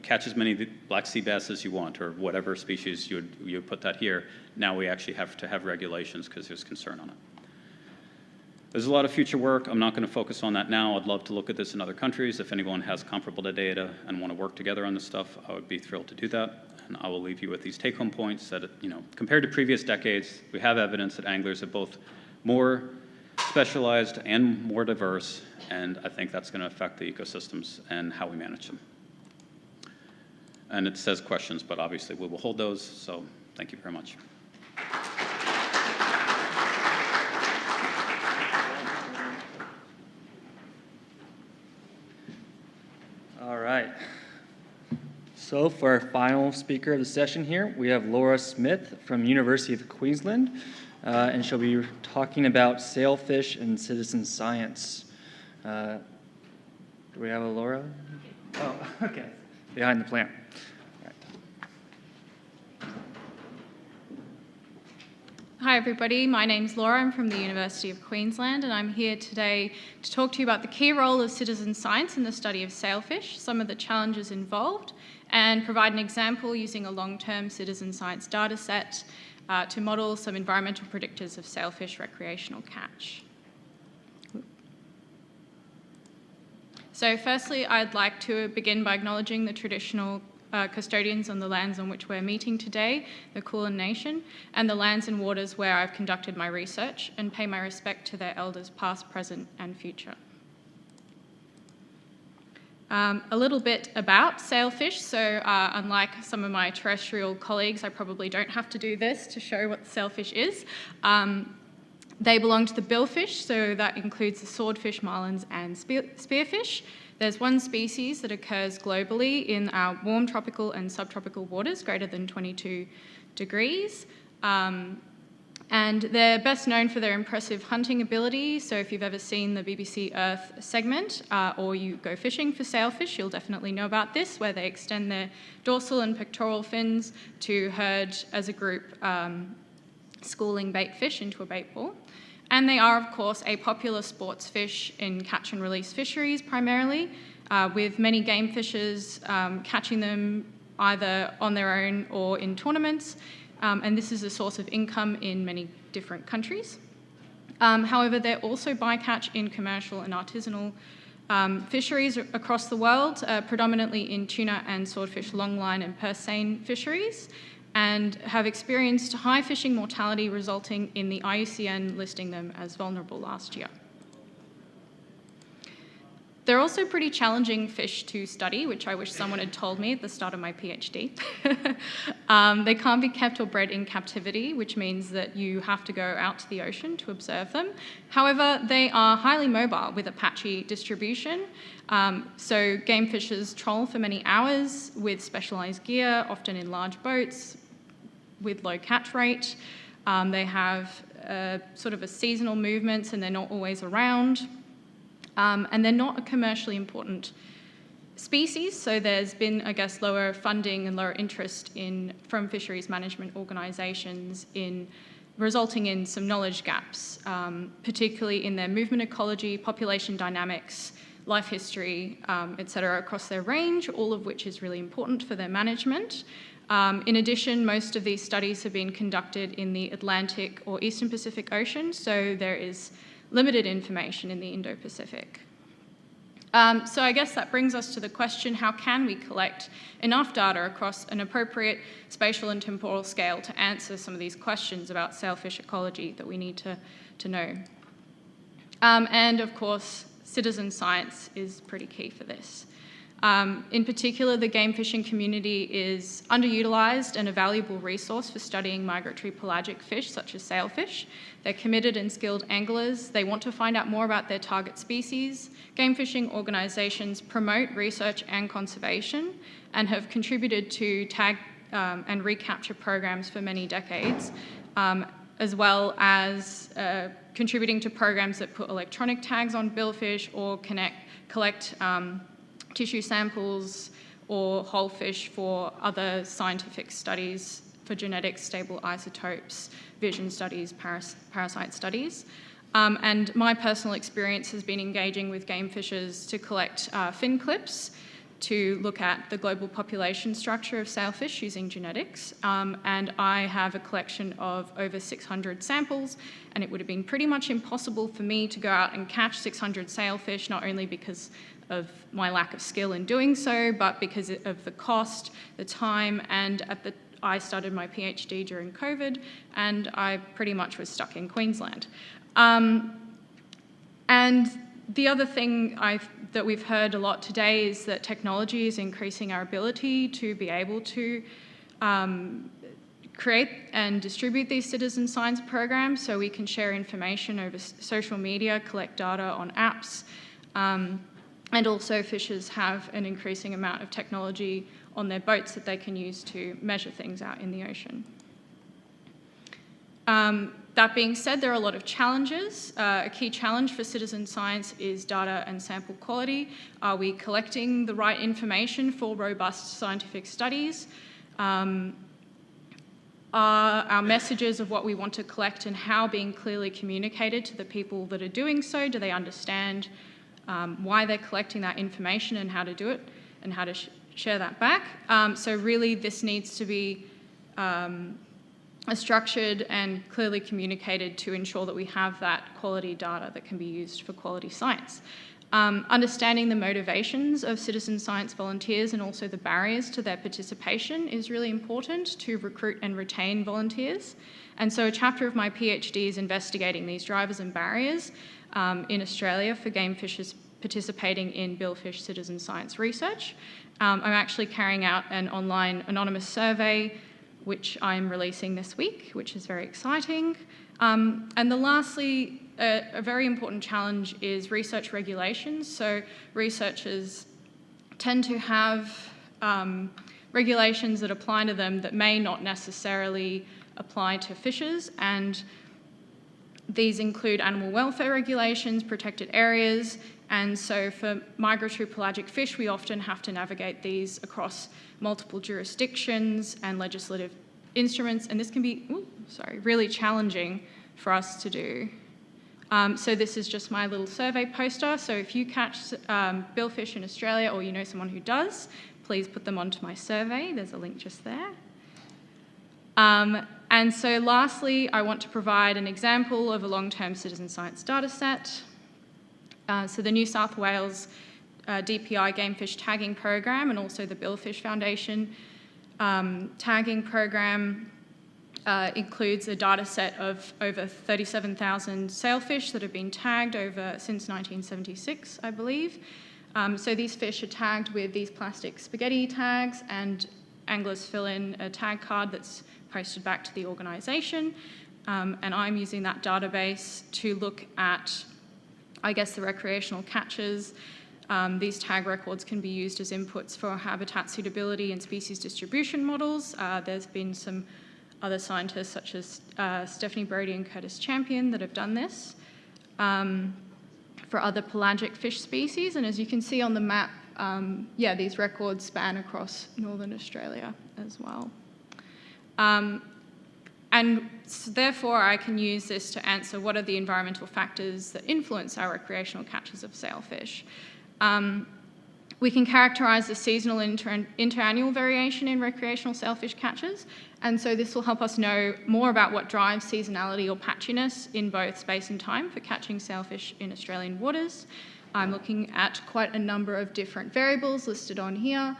catch as many black sea bass as you want, or whatever species you would put that here. Now we actually have to have regulations because there's concern on it. There's a lot of future work. I'm not going to focus on that now. I'd love to look at this in other countries. If anyone has comparable data and want to work together on this stuff, I would be thrilled to do that. And I will leave you with these take-home points that, compared to previous decades, we have evidence that anglers are both more specialized and more diverse, and I think that's going to affect the ecosystems and how we manage them. And it says questions, but obviously we will hold those, so thank you very much. All right. So for our final speaker of the session here, we have Laura Smith from University of Queensland, and she'll be talking about sailfish and citizen science. Do we have a Laura? Oh, okay. Behind the plant. All right. Hi everybody, my name's Laura, I'm from the University of Queensland, and I'm here today to talk to you about the key role of citizen science in the study of sailfish, some of the challenges involved, and provide an example using a long-term citizen science data set to model some environmental predictors of sailfish recreational catch. So firstly, I'd like to begin by acknowledging the traditional custodians on the lands on which we're meeting today, the Kulin Nation, and the lands and waters where I've conducted my research, and pay my respect to their elders past, present, and future. A little bit about sailfish. So unlike some of my terrestrial colleagues, I probably don't have to do this to show what the sailfish is. They belong to the billfish, so that includes the swordfish, marlins, and spearfish. There's one species that occurs globally in our warm tropical and subtropical waters, greater than 22 degrees. And they're best known for their impressive hunting ability. So if you've ever seen the BBC Earth segment or you go fishing for sailfish, you'll definitely know about this, where they extend their dorsal and pectoral fins to herd as a group, schooling bait fish into a bait ball. And they are, of course, a popular sports fish in catch and release fisheries primarily, with many game fishers catching them either on their own or in tournaments. And this is a source of income in many different countries. However, they're also bycatch in commercial and artisanal fisheries across the world, predominantly in tuna and swordfish longline and purse seine fisheries, and have experienced high fishing mortality, resulting in the IUCN listing them as vulnerable last year. They're also pretty challenging fish to study, which I wish someone had told me at the start of my PhD. They can't be kept or bred in captivity, which means that you have to go out to the ocean to observe them. However, they are highly mobile with a patchy distribution. So game fishers troll for many hours with specialised gear, often in large boats, with low catch rate. They have sort of a seasonal movements, and they're not always around. And they're not a commercially important species, so there's been, I guess, lower funding and lower interest from fisheries management organisations resulting in some knowledge gaps, particularly in their movement ecology, population dynamics, life history, etc., across their range, all of which is really important for their management. In addition, most of these studies have been conducted in the Atlantic or Eastern Pacific Ocean, so there is limited information in the Indo-Pacific. So I guess that brings us to the question, how can we collect enough data across an appropriate spatial and temporal scale to answer some of these questions about sailfish ecology that we need to know? And of course, citizen science is pretty key for this. In particular, the game fishing community is underutilised and a valuable resource for studying migratory pelagic fish such as sailfish. They're committed and skilled anglers. They want to find out more about their target species. Game fishing organisations promote research and conservation and have contributed to tag and recapture programs for many decades, as well as contributing to programs that put electronic tags on billfish or collect tissue samples or whole fish for other scientific studies for genetics, stable isotopes, vision studies, parasite studies. And my personal experience has been engaging with game fishers to collect fin clips to look at the global population structure of sailfish using genetics. And I have a collection of over 600 samples, and it would have been pretty much impossible for me to go out and catch 600 sailfish, not only because of my lack of skill in doing so, but because of the cost, the time, and I started my PhD during COVID, and I pretty much was stuck in Queensland. And the other thing that we've heard a lot today is that technology is increasing our ability to be able to create and distribute these citizen science programs, so we can share information over social media, collect data on apps, and also fishers have an increasing amount of technology on their boats that they can use to measure things out in the ocean. That being said, there are a lot of challenges. A key challenge for citizen science is data and sample quality. Are we collecting the right information for robust scientific studies? Are our messages of what we want to collect and how being clearly communicated to the people that are doing so? Do they understand why they're collecting that information and how to do it and how to share that back? So really this needs to be structured and clearly communicated to ensure that we have that quality data that can be used for quality science. Understanding the motivations of citizen science volunteers and also the barriers to their participation is really important to recruit and retain volunteers. And so a chapter of my PhD is investigating these drivers and barriers in Australia for game fishers participating in billfish citizen science research. I'm actually carrying out an online anonymous survey which I'm releasing this week, which is very exciting. And lastly, a very important challenge is research regulations. So researchers tend to have regulations that apply to them that may not necessarily apply to fishers, and these include animal welfare regulations, protected areas, and so for migratory pelagic fish, we often have to navigate these across multiple jurisdictions and legislative instruments, and this can be really challenging for us to do. So this is just my little survey poster. So if you catch billfish in Australia or you know someone who does, please put them onto my survey. There's a link just there. And so lastly, I want to provide an example of a long-term citizen science data set. So the New South Wales DPI Gamefish Tagging Program and also the Billfish Foundation tagging program includes a data set of over 37,000 sailfish that have been tagged since 1976, I believe. So these fish are tagged with these plastic spaghetti tags, and anglers fill in a tag card that's posted back to the organisation. And I'm using that database to look at, I guess, the recreational catches. These tag records can be used as inputs for habitat suitability and species distribution models. There's been some other scientists such as Stephanie Brody and Curtis Champion that have done this for other pelagic fish species. And as you can see on the map, these records span across northern Australia as well. And so therefore, I can use this to answer what are the environmental factors that influence our recreational catches of sailfish. We can characterise the seasonal interannual variation in recreational sailfish catches, and so this will help us know more about what drives seasonality or patchiness in both space and time for catching sailfish in Australian waters. I'm looking at quite a number of different variables listed on here.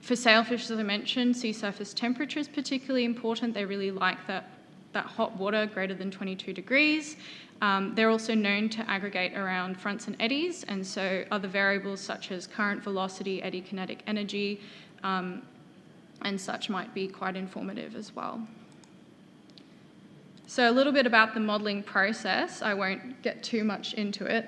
For sailfish, as I mentioned, sea surface temperature is particularly important. They really like that that hot water greater than 22 degrees. They're also known to aggregate around fronts and eddies, and so other variables such as current velocity, eddy kinetic energy, and such might be quite informative as well. So a little bit about the modelling process. I won't get too much into it.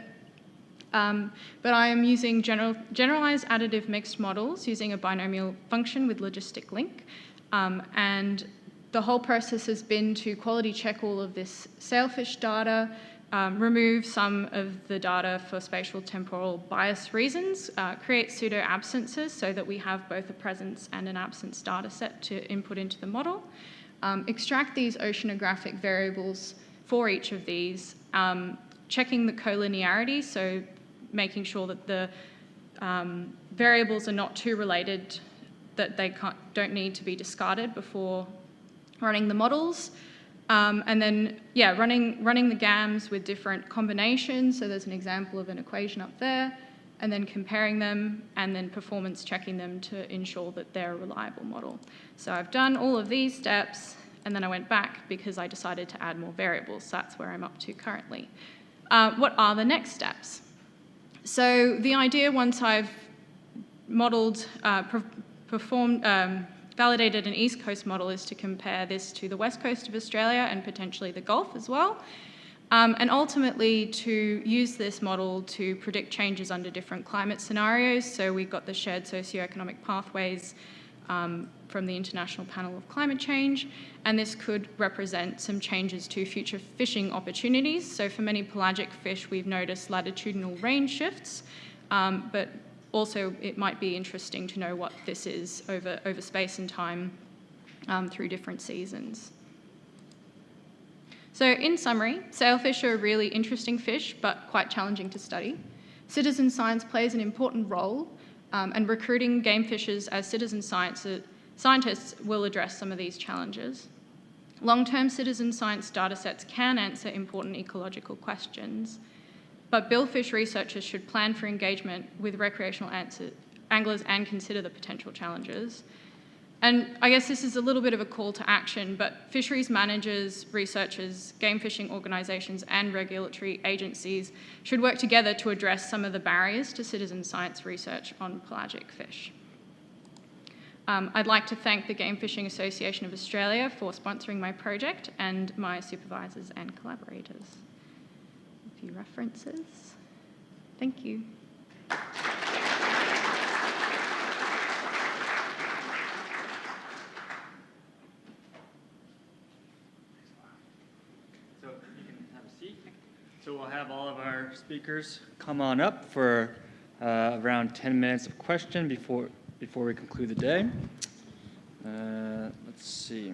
But I am using generalised additive mixed models using a binomial function with logistic link. And the whole process has been to quality check all of this sailfish data, remove some of the data for spatial temporal bias reasons, create pseudo absences so that we have both a presence and an absence data set to input into the model, extract these oceanographic variables for each of these, checking the collinearity, so making sure that the variables are not too related, that they don't need to be discarded before running the models. And then, running the GAMs with different combinations. So there's an example of an equation up there, and then comparing them, and then performance checking them to ensure that they're a reliable model. So I've done all of these steps, and then I went back because I decided to add more variables. So that's where I'm up to currently. What are the next steps? So the idea, once I've modelled, validated an East Coast model, is to compare this to the West Coast of Australia and potentially the Gulf as well. And ultimately to use this model to predict changes under different climate scenarios. So we've got the shared socioeconomic pathways from the International Panel of Climate Change, and this could represent some changes to future fishing opportunities. So for many pelagic fish, we've noticed latitudinal range shifts, but also it might be interesting to know what this is over space and time through different seasons. So in summary, sailfish are a really interesting fish, but quite challenging to study. Citizen science plays an important role, and recruiting game fishers as citizen scientists will address some of these challenges. Long-term citizen science datasets can answer important ecological questions, but billfish researchers should plan for engagement with recreational anglers and consider the potential challenges. And I guess this is a little bit of a call to action, but fisheries managers, researchers, game fishing organisations and regulatory agencies should work together to address some of the barriers to citizen science research on pelagic fish. I'd like to thank the Game Fishing Association of Australia for sponsoring my project and my supervisors and collaborators. A few references. Thank you. So we'll have all of our speakers come on up for around 10 minutes of question before we conclude the day. Let's see.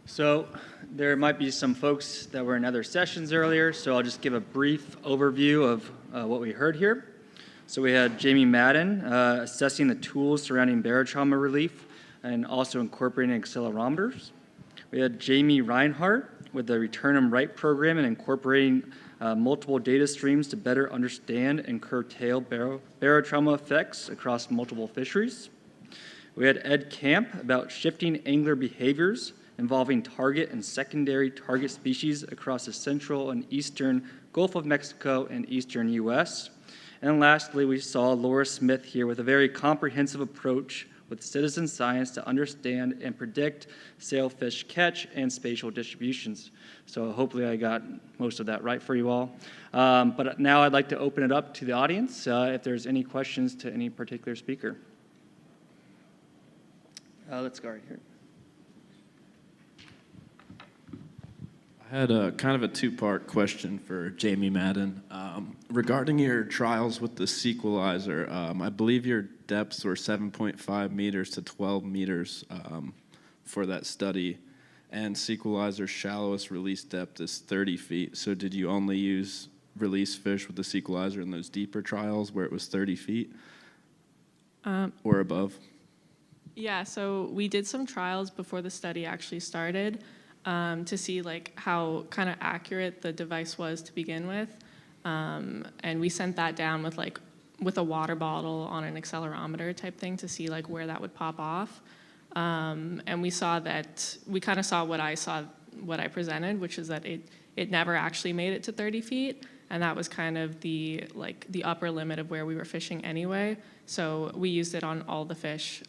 So there might be some folks that were in other sessions earlier, so I'll just give a brief overview of what we heard here. So we had Jamie Madden assessing the tools surrounding barotrauma relief and also incorporating accelerometers. We had Jamie Reinhardt with the Return and Write program and incorporating multiple data streams to better understand and curtail barotrauma effects across multiple fisheries. We had Ed Camp about shifting angler behaviors involving target and secondary target species across the central and eastern Gulf of Mexico and eastern U.S. And lastly, we saw Laura Smith here with a very comprehensive approach with citizen science to understand and predict sailfish catch and spatial distributions. So hopefully I got most of that right for you all. But now I'd like to open it up to the audience if there's any questions to any particular speaker. Let's go right here. I had a kind of a two-part question for Jamie Madden. Regarding your trials with the sequelizer, I believe your depths were 7.5 meters to 12 meters for that study, and sequelizer's shallowest release depth is 30 feet. So did you only use release fish with the sequelizer in those deeper trials where it was 30 feet or above? Yeah, so we did some trials before the study actually started to see like how kind of accurate the device was to begin with. And we sent that down with a water bottle on an accelerometer type thing to see like where that would pop off. And we kind of saw what I presented, which is that it never actually made it to 30 feet. And that was kind of the upper limit of where we were fishing anyway. So we used it on all the fish.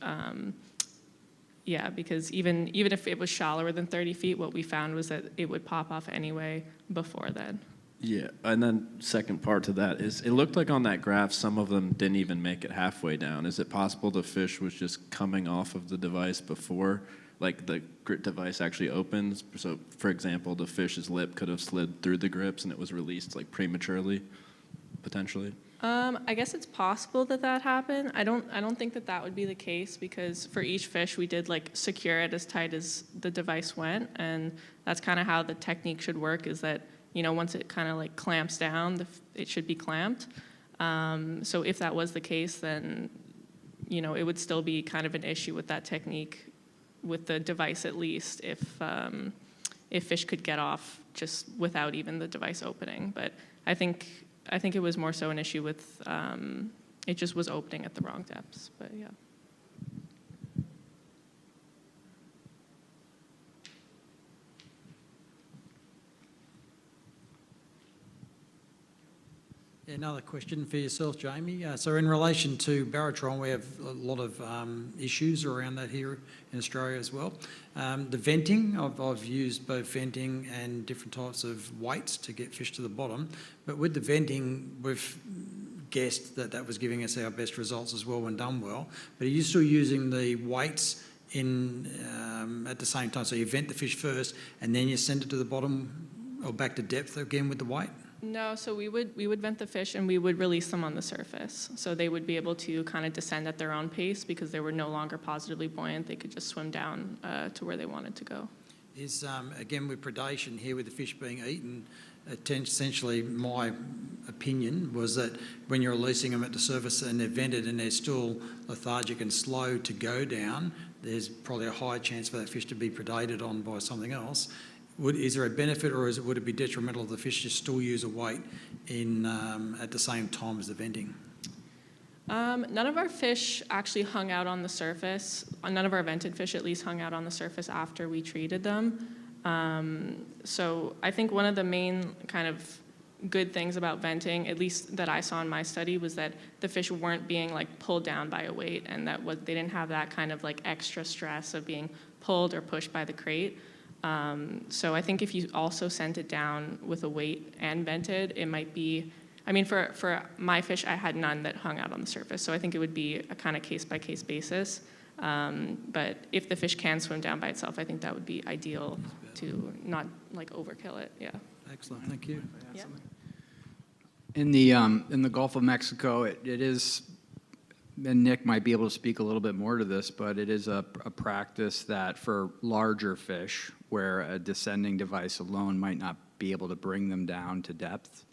Yeah, because even if it was shallower than 30 feet, what we found was that it would pop off anyway before then. Yeah, and then second part to that is, it looked like on that graph some of them didn't even make it halfway down. Is it possible the fish was just coming off of the device before, like, the grip device actually opens? So, for example, the fish's lip could have slid through the grips and it was released like prematurely, potentially? I guess it's possible that happened. I don't think that would be the case, because for each fish we did like secure it as tight as the device went, and that's kind of how the technique should work, is that, you know, once it kind of like clamps down, it should be clamped. So if that was the case, then, you know, it would still be kind of an issue with that technique, with the device at least, if fish could get off just without even the device opening. But I think it was more so an issue with it just was opening at the wrong depths. But yeah. Another question for yourself, Jamie. So in relation to barotrauma, we have a lot of issues around that here in Australia as well. The venting, I've used both venting and different types of weights to get fish to the bottom. But with the venting, we've guessed that was giving us our best results as well when done well. But are you still using the weights at the same time? So you vent the fish first and then you send it to the bottom or back to depth again with the weight? No, so we would vent the fish and we would release them on the surface. So they would be able to kind of descend at their own pace because they were no longer positively buoyant. They could just swim down to where they wanted to go. Is, again, with predation here, with the fish being eaten, essentially my opinion was that when you're releasing them at the surface and they're vented and they're still lethargic and slow to go down, there's probably a high chance for that fish to be predated on by something else. Is there a benefit, or would it be detrimental if the fish just still use a weight at the same time as the venting? None of our fish actually hung out on the surface. None of our vented fish, at least, hung out on the surface after we treated them. So I think one of the main kind of good things about venting, at least that I saw in my study, was that the fish weren't being like pulled down by a weight, and they didn't have that kind of like extra stress of being pulled or pushed by the crate. So I think if you also sent it down with a weight and vented, it might be, I mean, for my fish, I had none that hung out on the surface. So I think it would be a kind of case-by-case basis. But if the fish can swim down by itself, I think that would be ideal to not like overkill it. Yeah. Excellent, thank you. Yeah. In the Gulf of Mexico, it is, and Nick might be able to speak a little bit more to this, but it is a practice that for larger fish, where a descending device alone might not be able to bring them down to depth,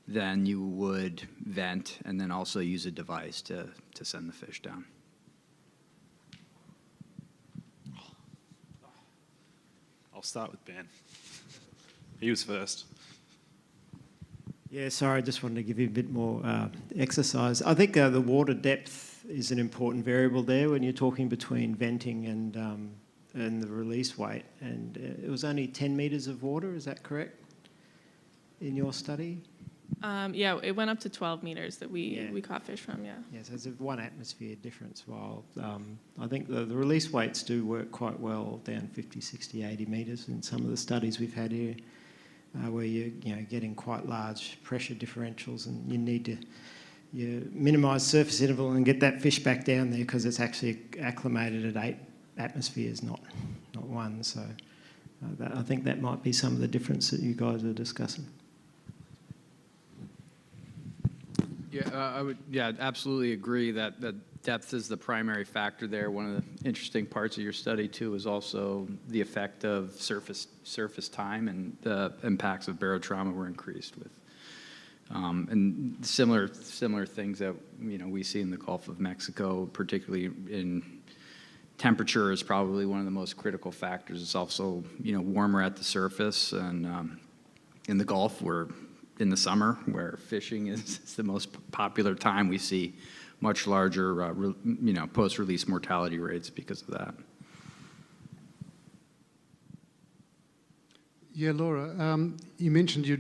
then you would vent and then also use a device to send the fish down. I'll start with Ben. He was first. Yeah, sorry, I just wanted to give you a bit more exercise. I think the water depth is an important variable there when you're talking between venting and the release weight. And it was only 10 metres of water, is that correct, in your study? Yeah, it went up to 12 meters that we caught fish from, yeah. Yeah, so it's a 1 atmosphere difference, while I think the release weights do work quite well down 50, 60, 80 metres in some of the studies we've had here, where you're getting quite large pressure differentials, and you need to minimise surface interval and get that fish back down there because it's actually acclimated at 8 atmospheres, not 1. So I think that might be some of the difference that you guys are discussing. Yeah, I would absolutely agree that depth is the primary factor there. One of the interesting parts of your study too is also the effect of surface time, and the impacts of barotrauma were increased with, and similar things that we see in the Gulf of Mexico, particularly in temperature is probably one of the most critical factors. It's also warmer at the surface, and in the Gulf we're in the summer, where fishing is the most popular time, we see much larger, post-release mortality rates because of that. Yeah, Laura, you mentioned you're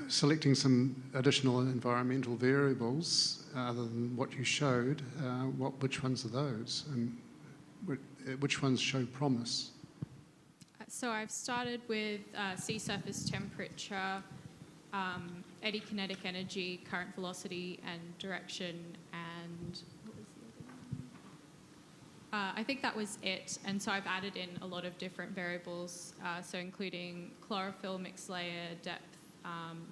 selecting some additional environmental variables other than what you showed. Which ones are those, and which ones show promise? So I've started with sea surface temperature, eddy kinetic energy, current velocity, and direction, and what was the other one? I think that was it. And so I've added in a lot of different variables, so including chlorophyll, mixed layer, depth, and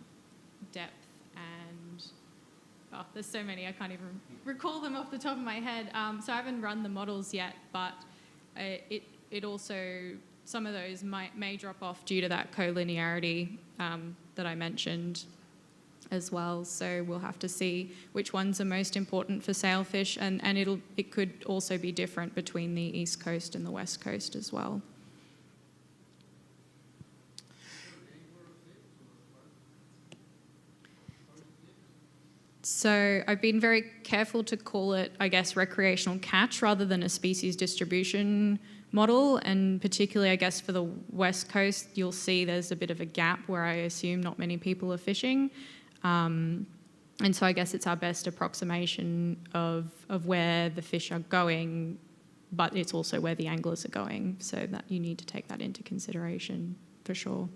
there's so many I can't even recall them off the top of my head. So I haven't run the models yet, but it also, some of those may drop off due to that collinearity that I mentioned as well. So we'll have to see which ones are most important for sailfish, and it could also be different between the East Coast and the West Coast as well. So I've been very careful to call it, I guess, recreational catch rather than a species distribution model, and particularly, I guess, for the West Coast, you'll see there's a bit of a gap where I assume not many people are fishing. And so I guess it's our best approximation of where the fish are going, but it's also where the anglers are going, so that you need to take that into consideration for sure.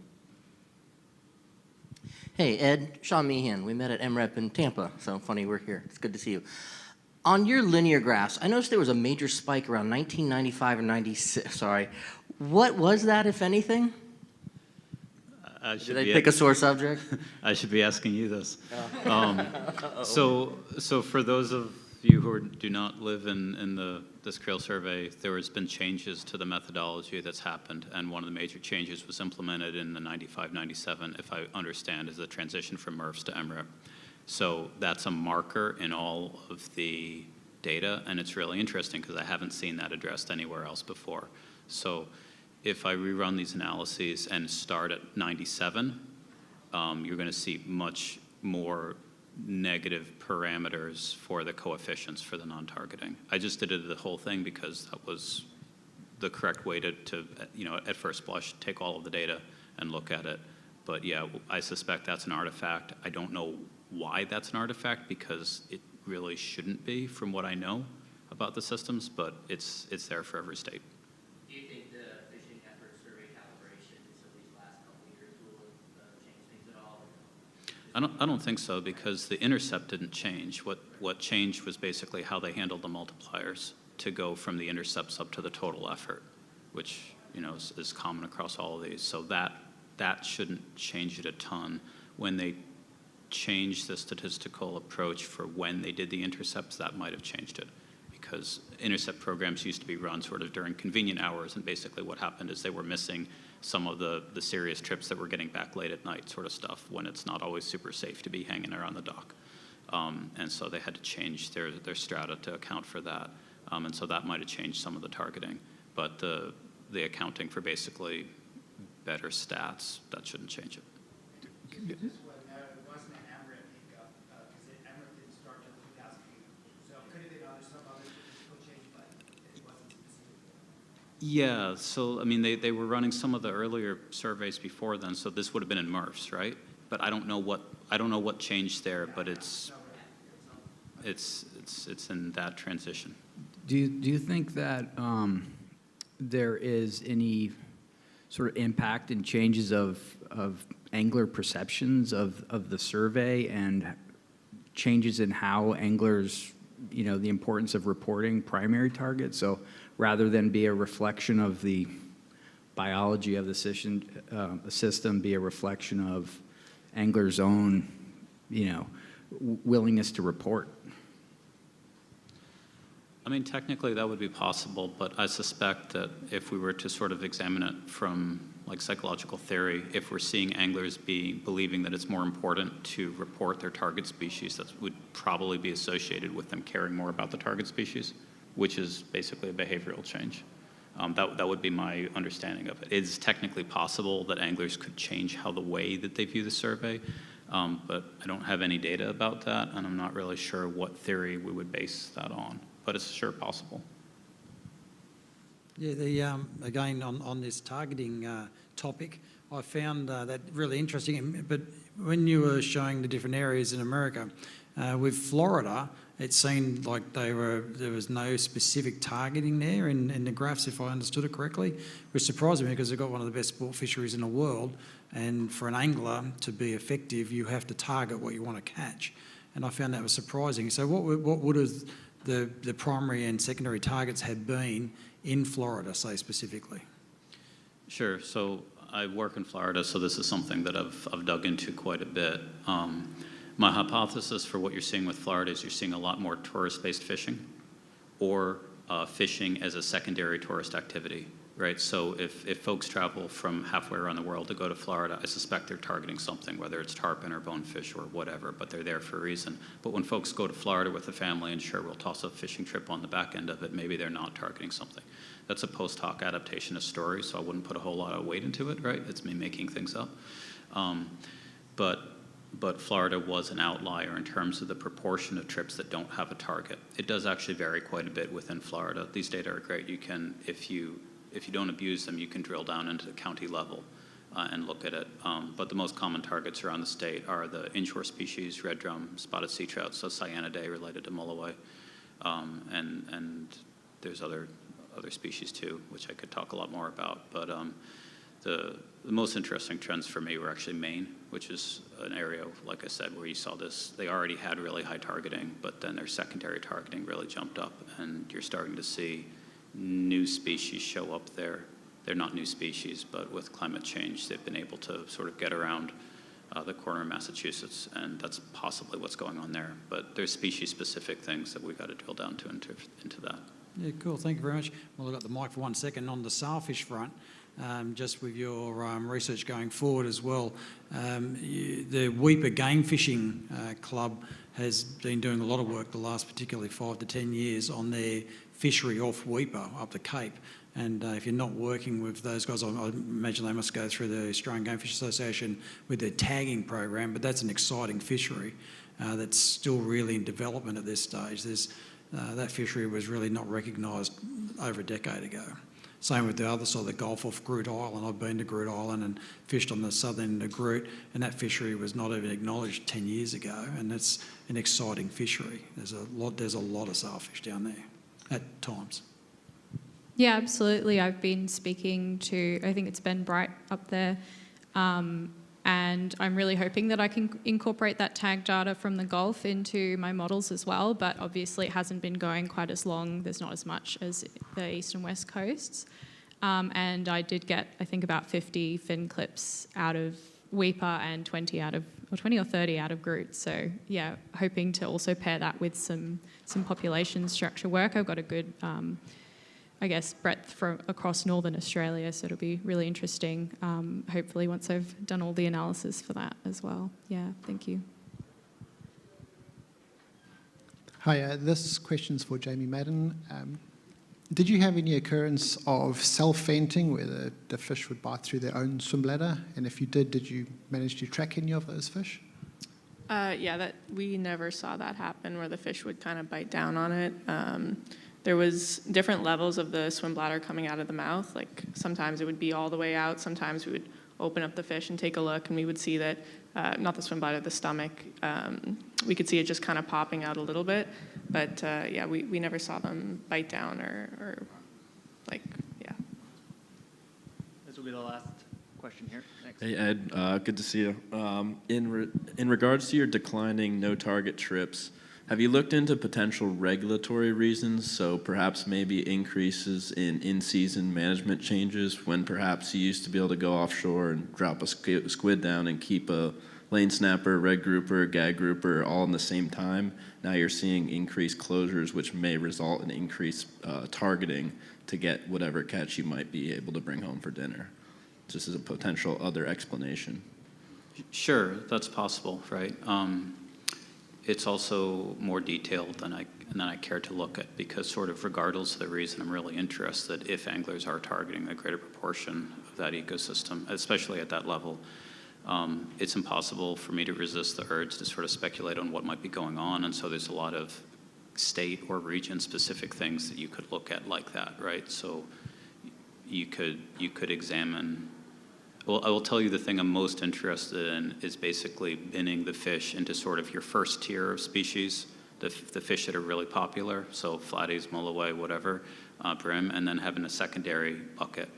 Hey, Ed, Sean Meehan. We met at MREP in Tampa, so funny we're here. It's good to see you. On your linear graphs, I noticed there was a major spike around 1995 or 96. Sorry. What was that, if anything? Did I pick a sore subject? I should be asking you this. So for those of you who do not live in this Creel survey, there has been changes to the methodology that's happened, and one of the major changes was implemented in the 95-97, if I understand, is the transition from MRFs to MREP. So that's a marker in all of the data, and it's really interesting because I haven't seen that addressed anywhere else before. So if I rerun these analyses and start at 97, you're going to see much more negative parameters for the coefficients for the non-targeting. I just did the whole thing because that was the correct way to at first blush, take all of the data and look at it. But yeah, I suspect that's an artifact. I don't know why that's an artifact, because it really shouldn't be from what I know about the systems, but it's there for every state. Do you think the fishing effort survey calibration of these last couple of years will have changed things at all? I don't think so, because the intercept didn't change. What changed was basically how they handled the multipliers to go from the intercepts up to the total effort, which is common across all of these. So that shouldn't change it a ton. When they changed the statistical approach for when they did the intercepts, that might have changed it, because intercept programs used to be run sort of during convenient hours, and basically what happened is they were missing some of the serious trips that were getting back late at night sort of stuff, when it's not always super safe to be hanging around the dock. And so they had to change their strata to account for that. And so that might have changed some of the targeting. But the accounting for basically better stats, that shouldn't change it. Yeah, so I mean, they were running some of the earlier surveys before then, so this would have been in MRFs, right? But I don't know what changed there, but it's in that transition. Do you think that there is any sort of impact and changes of angler perceptions of the survey, and changes in how anglers, the importance of reporting primary targets? So rather than be a reflection of the biology of the system, be a reflection of anglers' own, willingness to report. I mean, technically that would be possible, but I suspect that if we were to sort of examine it from like psychological theory, if we're seeing anglers believing that it's more important to report their target species, that would probably be associated with them caring more about the target species, which is basically a behavioral change. That would be my understanding of it. It is technically possible that anglers could change the way that they view the survey, but I don't have any data about that, and I'm not really sure what theory we would base that on, but it's sure possible. Yeah, again, on this targeting topic, I found that really interesting. But when you were showing the different areas in America, with Florida, it seemed like there was no specific targeting there in the graphs, if I understood it correctly, which surprised me because they've got one of the best sport fisheries in the world, and for an angler to be effective, you have to target what you want to catch. And I found that was surprising. So what would have the primary and secondary targets had been in Florida, say specifically? Sure. So I work in Florida, so this is something that I've dug into quite a bit. My hypothesis for what you're seeing with Florida is you're seeing a lot more tourist-based fishing or fishing as a secondary tourist activity, right? So if folks travel from halfway around the world to go to Florida, I suspect they're targeting something, whether it's tarpon or bonefish or whatever, but they're there for a reason. But when folks go to Florida with a family, and sure, we'll toss a fishing trip on the back end of it, maybe they're not targeting something. That's a post hoc adaptation of story, so I wouldn't put a whole lot of weight into it, right? It's me making things up. But Florida was an outlier in terms of the proportion of trips that don't have a target. It does actually vary quite a bit within Florida. These data are great. You can, if you don't abuse them, you can drill down into the county level and look at it. But the most common targets around the state are the inshore species, red drum, spotted sea trout, so cyanidae related to walleye, and there's other species too, which I could talk a lot more about. But the most interesting trends for me were actually Maine, which is an area, like I said, where you saw this. They already had really high targeting, but then their secondary targeting really jumped up, and you're starting to see new species show up there. They're not new species, but with climate change, they've been able to sort of get around the corner of Massachusetts, and that's possibly what's going on there. But there's species-specific things that we've got to drill down into that. Yeah, cool. Thank you very much. Well, I've got the mic for 1 second. On the sailfish front, just with your research going forward as well, the Weipa Game Fishing Club has been doing a lot of work the last particularly 5 to 10 years on their fishery off Weipa up the Cape. And if you're not working with those guys, I imagine they must go through the Australian Game Fish Association with their tagging program, but that's an exciting fishery that's still really in development at this stage. That fishery was really not recognised over a decade ago. Same with the other side of the Gulf off Groot Island. I've been to Groot Island and fished on the southern end of Groot, and that fishery was not even acknowledged 10 years ago, and that's an exciting fishery. There's a lot of sailfish down there at times. Yeah, absolutely. I've been speaking to, I think it's Ben Bright up there, and I'm really hoping that I can incorporate that tag data from the Gulf into my models as well, but obviously it hasn't been going quite as long. There's not as much as the east and west coasts. And I did get, I think, about 50 fin clips out of Weipa and 20 or 30 out of Groot. So yeah, hoping to also pair that with some population structure work. I've got a good I guess, breadth across Northern Australia, so it'll be really interesting, hopefully, once I've done all the analysis for that as well. Yeah, thank you. Hi, this question's for Jamie Madden. Did you have any occurrence of self-venting where the fish would bite through their own swim bladder? And if you did you manage to track any of those fish? Yeah, we never saw that happen where the fish would kind of bite down on it. There was different levels of the swim bladder coming out of the mouth. Like sometimes it would be all the way out. Sometimes we would open up the fish and take a look, and we would see that, not the swim bladder, the stomach, we could see it just kind of popping out a little bit. But yeah, we never saw them bite down or like, yeah. This will be the last question here. Next. Hey Ed, good to see you. In regards to your declining no-target trips, have you looked into potential regulatory reasons, so perhaps maybe increases in-season management changes when perhaps you used to be able to go offshore and drop a squid down and keep a lane snapper, red grouper, gag grouper all in the same time? Now you're seeing increased closures, which may result in increased targeting to get whatever catch you might be able to bring home for dinner. Just as a potential other explanation. Sure, that's possible, right? It's also more detailed than I care to look at, because sort of regardless of the reason, I'm really interested if anglers are targeting a greater proportion of that ecosystem, especially at that level. it's impossible for me to resist the urge to sort of speculate on what might be going on, and so there's a lot of state or region-specific things that you could look at like that, right? So you could examine. Well, I will tell you the thing I'm most interested in is basically binning the fish into sort of your first tier of species, the fish that are really popular, so flatties, mulloway, whatever, brim, and then having a secondary bucket.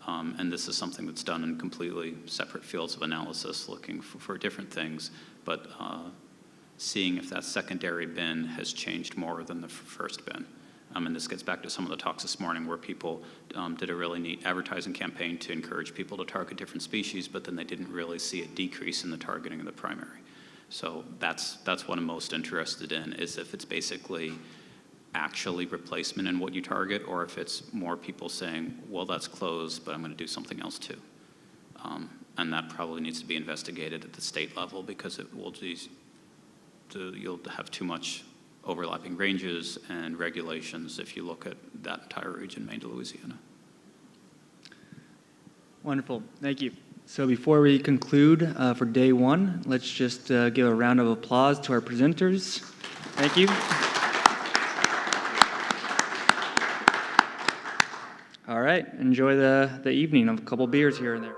And this is something that's done in completely separate fields of analysis, looking for different things, but seeing if that secondary bin has changed more than the first bin. And this gets back to some of the talks this morning where people did a really neat advertising campaign to encourage people to target different species, but then they didn't really see a decrease in the targeting of the primary. So that's what I'm most interested in, is if it's basically actually replacement in what you target, or if it's more people saying, well, that's closed, but I'm going to do something else too. And that probably needs to be investigated at the state level, because it will you'll have too much overlapping ranges and regulations if you look at that entire region, Maine to Louisiana. Wonderful, thank you. So before we conclude for day one, let's just give a round of applause to our presenters. Thank you. All right, enjoy the evening of a couple beers here and there.